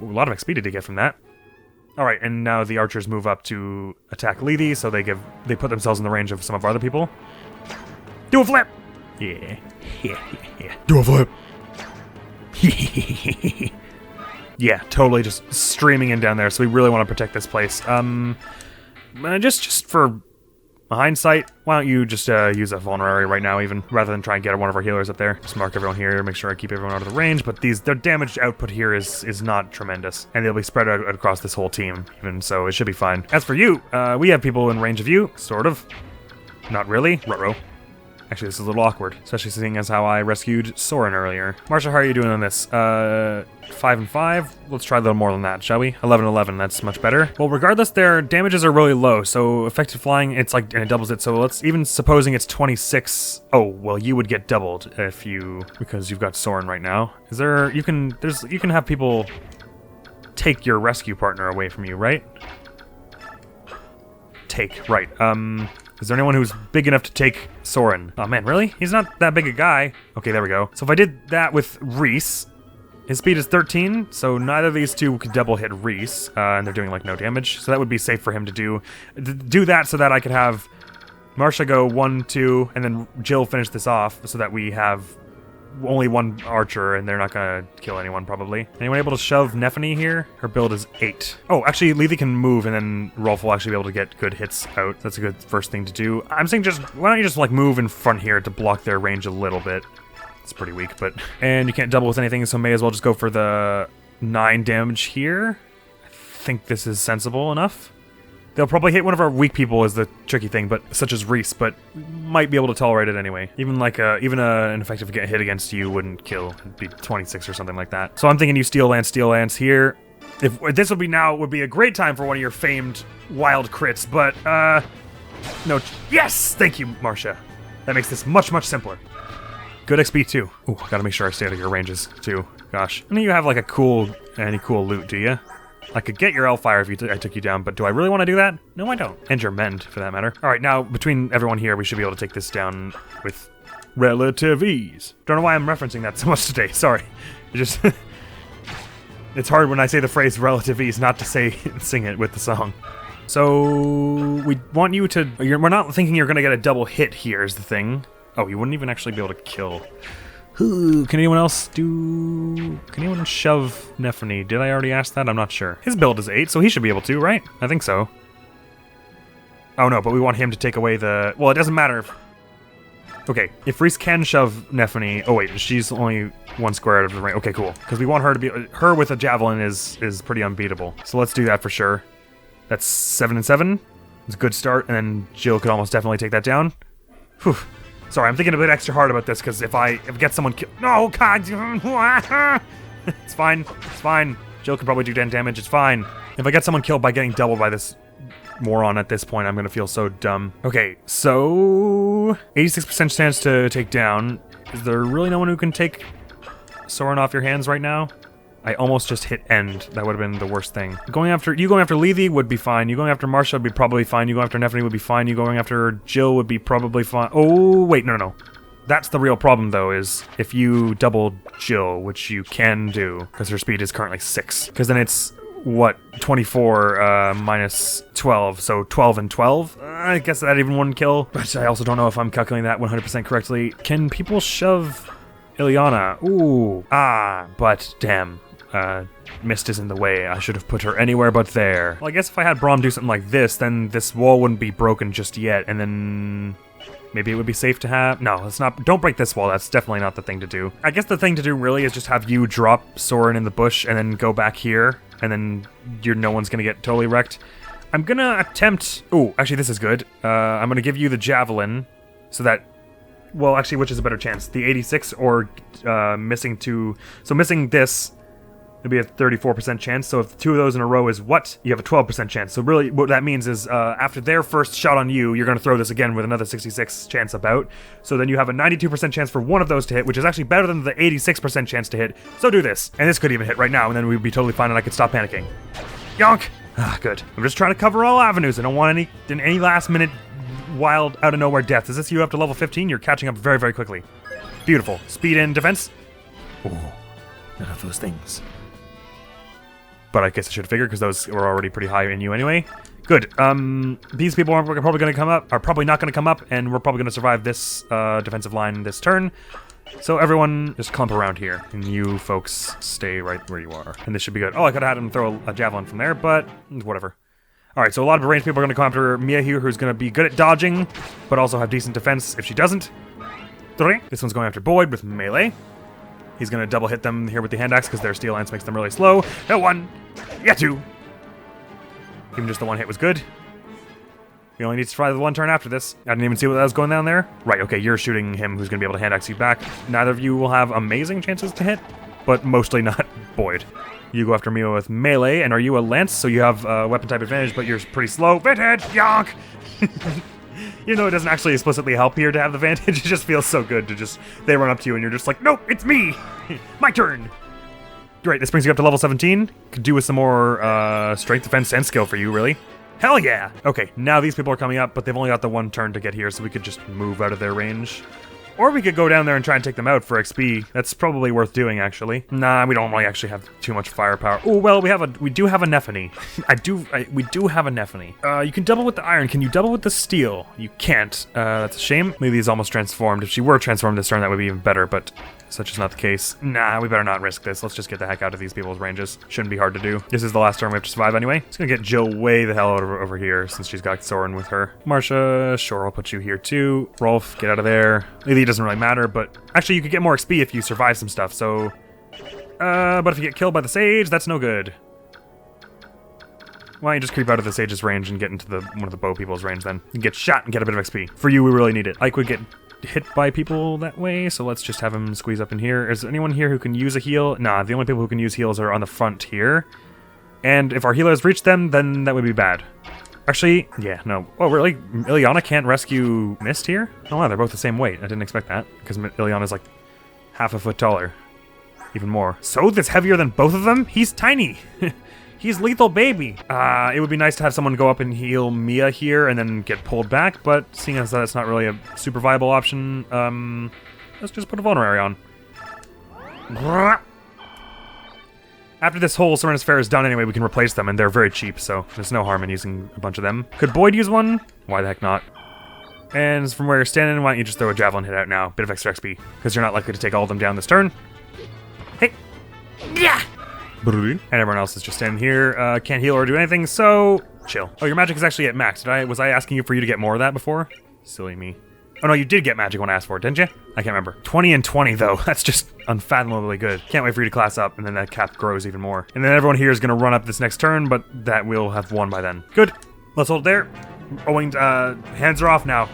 Ooh, a lot of XP did he get from that. All right, and now the archers move up to attack Lethe, so they put themselves in the range of some of our other people. Do a flip. Yeah. Do a flip. Yeah, totally just streaming in down there. So we really want to protect this place. Just for hindsight, why don't you just use a vulnerary right now, even rather than try and get one of our healers up there. Just mark everyone here, make sure I keep everyone out of the range. But their damage output here is not tremendous, and they'll be spread out across this whole team, even so it should be fine. As for you, we have people in range of you, sort of. Not really. Ruh-roh. Actually, this is a little awkward, especially seeing as how I rescued Soren earlier. Marsha, how are you doing on this? 5 and 5? Let's try a little more than that, shall we? 11 and 11, that's much better. Well, regardless, their damages are really low, so effective flying, it's like, and it doubles it, so let's, even supposing it's 26, oh, well, you would get doubled if because you've got Soren right now. Is there, you can have people take your rescue partner away from you, right? Take, right, is there anyone who's big enough to take Soren? Oh man, really? He's not that big a guy. Okay, there we go. So if I did that with Reese, his speed is 13, so neither of these two could double hit Reese, and they're doing like no damage. So that would be safe for him to do that so that I could have Marsha go 1, 2, and then Jill finish this off so that we have only one archer and they're not gonna kill anyone probably. Anyone able to shove Nephany here? Her build is 8. Oh, actually Lethe can move and then Rolf will actually be able to get good hits out. That's a good first thing to do. I'm saying why don't you just like move in front here to block their range a little bit. It's pretty weak, but... And you can't double with anything, so may as well just go for the 9 damage here. I think this is sensible enough. They'll probably hit one of our weak people is the tricky thing, but such as Reese, but might be able to tolerate it anyway. Even like an effective hit against you wouldn't kill. It'd be 26 or something like that. So I'm thinking you Steel Lance here. If this would be a great time for one of your famed wild crits, but no. Yes, thank you, Marsha. That makes this much simpler. Good XP too. Ooh, gotta make sure I stay out of your ranges too. Gosh, I mean you have like any cool loot, do you? I could get your Hellfire if I took you down, but do I really want to do that? No, I don't. And your Mend, for that matter. All right, now, between everyone here, we should be able to take this down with relative ease. Don't know why I'm referencing that so much today. Sorry. It's hard when I say the phrase relative ease not to sing it with the song. So, we want you to... We're not thinking you're going to get a double hit here is the thing. Oh, you wouldn't even actually be able to kill... Can anyone shove Nephany? Did I already ask that? I'm not sure. His build is 8, so he should be able to, right? I think so. Oh no, but we want him to take away the... Well, it doesn't matter if... Okay, if Reese can shove Nephany... Oh wait, she's only 1 square out of the range. Okay, cool. Because we want her to be... Her with a javelin is pretty unbeatable. So let's do that for sure. That's 7 and 7. It's a good start, and then Jill could almost definitely take that down. Whew. Sorry, I'm thinking a bit extra hard about this, because if I get someone killed... No, God! It's fine. It's fine. Jill can probably do 10 damage. It's fine. If I get someone killed by getting doubled by this moron at this point, I'm going to feel so dumb. Okay, so... 86% chance to take down. Is there really no one who can take Soren off your hands right now? I almost just hit end. That would have been the worst thing. You going after Lethe would be fine. You going after Marsha would be probably fine. You going after Nephany would be fine. You going after Jill would be probably fine. Oh, wait, no. That's the real problem, though, is if you double Jill, which you can do, because her speed is currently 6. Because then it's, what, 24 minus 12, so 12 and 12? I guess that even wouldn't kill, but I also don't know if I'm calculating that 100% correctly. Can people shove Ileana? Ooh, but damn. Mist is in the way. I should have put her anywhere but there. Well, I guess if I had Braum do something like this, then this wall wouldn't be broken just yet, and then maybe it would be safe to have... No, it's not. Don't break this wall. That's definitely not the thing to do. I guess the thing to do really is just have you drop Soren in the bush and then go back here, and then no one's gonna get totally wrecked. I'm gonna attempt... Ooh, actually, this is good. I'm gonna give you the Javelin so that... Well, actually, which is a better chance? The 86 or missing two... So missing this... It'd be a 34% chance, so if 2 of those in a row is what? You have a 12% chance. So really, what that means is, after their first shot on you, you're going to throw this again with another 66 chance about. So then you have a 92% chance for one of those to hit, which is actually better than the 86% chance to hit. So do this. And this could even hit right now, and then we'd be totally fine, and I could stop panicking. Yonk! Good. I'm just trying to cover all avenues. I don't want any last-minute wild, out-of-nowhere death. Is this you up to level 15? You're catching up very, very quickly. Beautiful. Speed and defense. Ooh, none of those things. But I guess I should have figured because those were already pretty high in you anyway. Good. These people are probably going to come up, are probably not going to come up, and we're probably going to survive this defensive line this turn. So everyone just clump around here, and you folks stay right where you are. And this should be good. Oh, I could have had him throw a javelin from there, but whatever. All right, so a lot of ranged people are going to come after Mia here, who's going to be good at dodging, but also have decent defense if she doesn't. This one's going after Boyd with melee. He's going to double hit them here with the hand axe because their steel lance makes them really slow. No, 1. Yeah, 2. Even just the 1 hit was good. We only need to survive the 1 turn after this. I didn't even see what that was going down there. Right, okay, you're shooting him who's going to be able to hand axe you back. Neither of you will have amazing chances to hit, but mostly not Boyd. You go after Mia with melee, and are you a lance? So you have weapon type advantage, but you're pretty slow. Vintage! Yonk! Even though it doesn't actually explicitly help here to have the advantage, it just feels so good to just... They run up to you and you're just like, nope, it's me! My turn! Great, this brings you up to level 17. Could do with some more strength, defense, and skill for you, really. Hell yeah! Okay, now these people are coming up, but they've only got the 1 turn to get here, so we could just move out of their range. Or we could go down there and try and take them out for XP. That's probably worth doing, actually. Nah, we don't really actually have too much firepower. Oh, well, we do have a Nephany. We do have a Nephany. You can double with the iron. Can you double with the steel? You can't. That's a shame. Lethe's almost transformed. If she were transformed this turn, that would be even better, but such is not the case. Nah, we better not risk this. Let's just get the heck out of these people's ranges. Shouldn't be hard to do. This is the last turn we have to survive anyway. It's gonna get Jill way the hell over here since she's got Soren with her. Marsha, sure, I'll put you here too. Rolf, get out of there. Lethe doesn't really matter, but actually you could get more XP if you survive some stuff, so... but if you get killed by the sage, that's no good. Why don't you just creep out of the sage's range and get into one of the bow people's range then? You get shot and get a bit of XP. For you, we really need it. Ike would get hit by people that way, so let's just have him squeeze up in here. Is there anyone here who can use a heal? Nah, the only people who can use heals are on the front here. And if our healers reach them, then that would be bad. Actually, yeah, no. Oh, really? Ileana can't rescue Mist here? Oh, wow, they're both the same weight. I didn't expect that, because Ileana's like half a foot taller. Even more. So that's heavier than both of them? He's tiny! He's lethal baby! It would be nice to have someone go up and heal Mia here and then get pulled back, but seeing as that's not really a super viable option, let's just put a vulnerary on. After this whole Serenes fair is done anyway, we can replace them, and they're very cheap, so there's no harm in using a bunch of them. Could Boyd use one? Why the heck not? And from where you're standing, why don't you just throw a javelin hit out now? Bit of extra XP, because you're not likely to take all of them down this turn. Hey! Yeah! And everyone else is just standing here, can't heal or do anything, so chill. Oh, your magic is actually at max. Was I asking you for you to get more of that before? Silly me. Oh no, you did get magic when I asked for it, didn't you? I can't remember. 20 and 20 though, that's just unfathomably good. Can't wait for you to class up, and then that cap grows even more. And then everyone here is gonna run up this next turn, but that will have won by then. Good, let's hold it there. Owing to, hands are off now.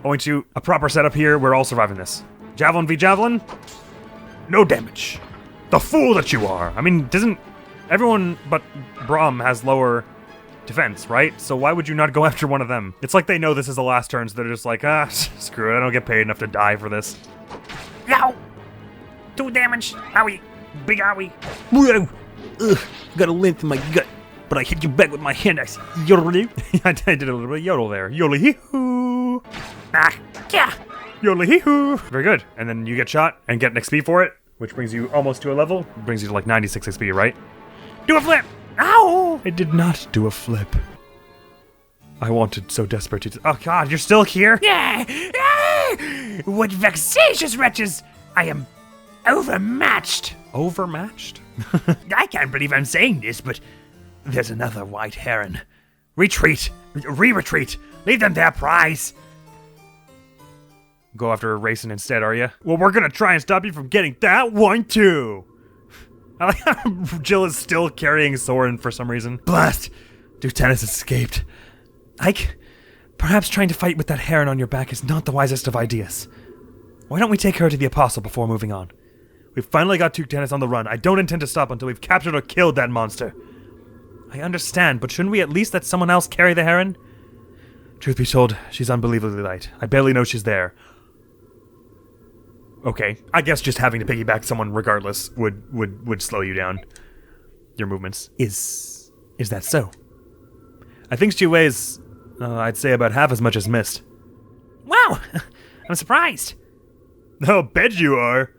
Owing to a proper setup here, we're all surviving this. Javelin v Javelin, no damage. The fool that you are! I mean, doesn't everyone but Braum has lower defense, right? So why would you not go after one of them? It's like they know this is the last turn, so they're just like, screw it, I don't get paid enough to die for this. Yow! 2 damage! Owie! Big owie. Whoa. Ugh, got a length in my gut, but I hit you back with my hand axe. Yodel. I did a little bit of yodel there. Yodel-hee-hoo. Ah, yeah. Yodel-hee-hoo. Very good. And then you get shot and get an XP for it, which brings you almost to a level. Brings you to like 96 XP, right? Do a flip. Ow! I did not do a flip. I wanted so desperate to... Oh god, you're still here? Yeah! What vexatious wretches! I am overmatched. Overmatched? I can't believe I'm saying this, but there's another white heron. Retreat! Re-retreat! Leave them their prize! Go after racing instead, are you? Well, we're gonna try and stop you from getting that one, too! I like how Jill is still carrying Soren for some reason. Blast! Lieutenant escaped. Ike, perhaps trying to fight with that heron on your back is not the wisest of ideas. Why don't we take her to the Apostle before moving on? We've finally got Pt.29 on the run. I don't intend to stop until we've captured or killed that monster. I understand, but shouldn't we at least let someone else carry the heron? Truth be told, she's unbelievably light. I barely know she's there. Okay, I guess just having to piggyback someone regardless would slow you down. Your movements. Is that so? I think she weighs, I'd say about half as much as Mist. Wow! I'm surprised. I'll bet you are.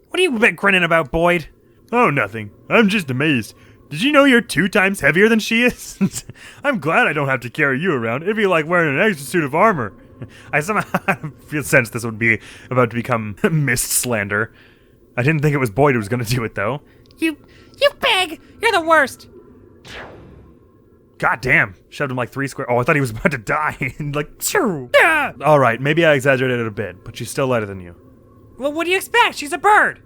What are you grinning about, Boyd? Oh, nothing. I'm just amazed. Did you know you're 2 times heavier than she is? I'm glad I don't have to carry you around. It'd be like wearing an extra suit of armor. I somehow feel sense this would be about to become Mist slander. I didn't think it was Boyd who was going to do it, though. You pig! You're the worst! God damn. Shoved him like 3 square. Oh, I thought he was about to die. Like, shoo. Yeah. Alright, maybe I exaggerated it a bit, but she's still lighter than you. Well, what do you expect? She's a bird!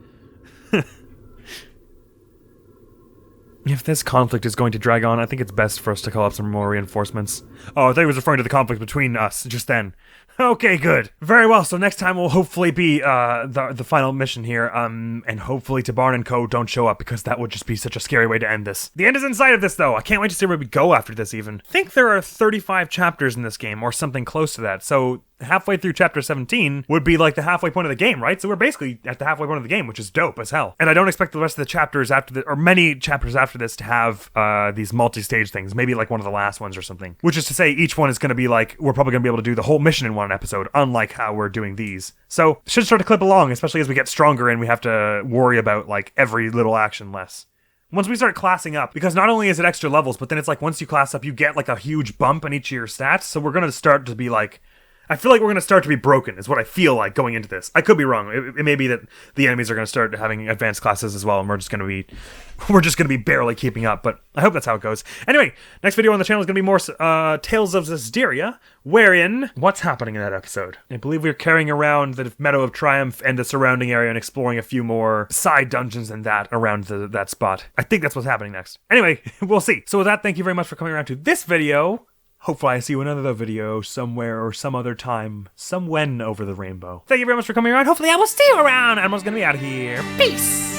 If this conflict is going to drag on, I think it's best for us to call up some more reinforcements. Oh, I thought he was referring to the conflict between us just then. Okay, good. Very well, so next time will hopefully be the final mission here, and hopefully Tabarn and Co. don't show up, because that would just be such a scary way to end this. The end is in sight of this, though. I can't wait to see where we go after this, even. I think there are 35 chapters in this game, or something close to that, so halfway through chapter 17 would be like the halfway point of the game, right? So we're basically at the halfway point of the game, which is dope as hell. And I don't expect the rest of the chapters after this, or many chapters after this, to have these multi-stage things, maybe like one of the last ones or something. Which is to say, each one is going to be like, we're probably going to be able to do the whole mission in one episode, unlike how we're doing these. So, should start to clip along, especially as we get stronger and we have to worry about like every little action less. Once we start classing up, because not only is it extra levels, but then it's like once you class up, you get like a huge bump in each of your stats, so we're going to start to be like, I feel like we're going to start to be broken, is what I feel like going into this. I could be wrong. It may be that the enemies are going to start having advanced classes as well, and we're just going to be barely keeping up, but I hope that's how it goes. Anyway, next video on the channel is going to be more Tales of Zestiria, wherein, what's happening in that episode? I believe we're carrying around the Meadow of Triumph and the surrounding area and exploring a few more side dungeons and that around that spot. I think that's what's happening next. Anyway, we'll see. So with that, thank you very much for coming around to this video. Hopefully I see you in another video somewhere or some other time, somewhen over the rainbow. Thank you very much for coming around. Hopefully I will see you around. Admiral's gonna be out of here. Peace!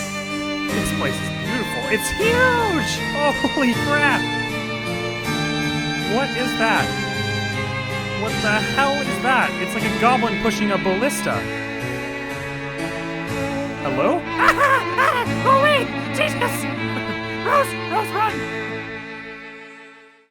This place is beautiful. It's huge! Holy crap! What is that? What the hell is that? It's like a goblin pushing a ballista. Hello? Oh wait! Jesus! Rose, run!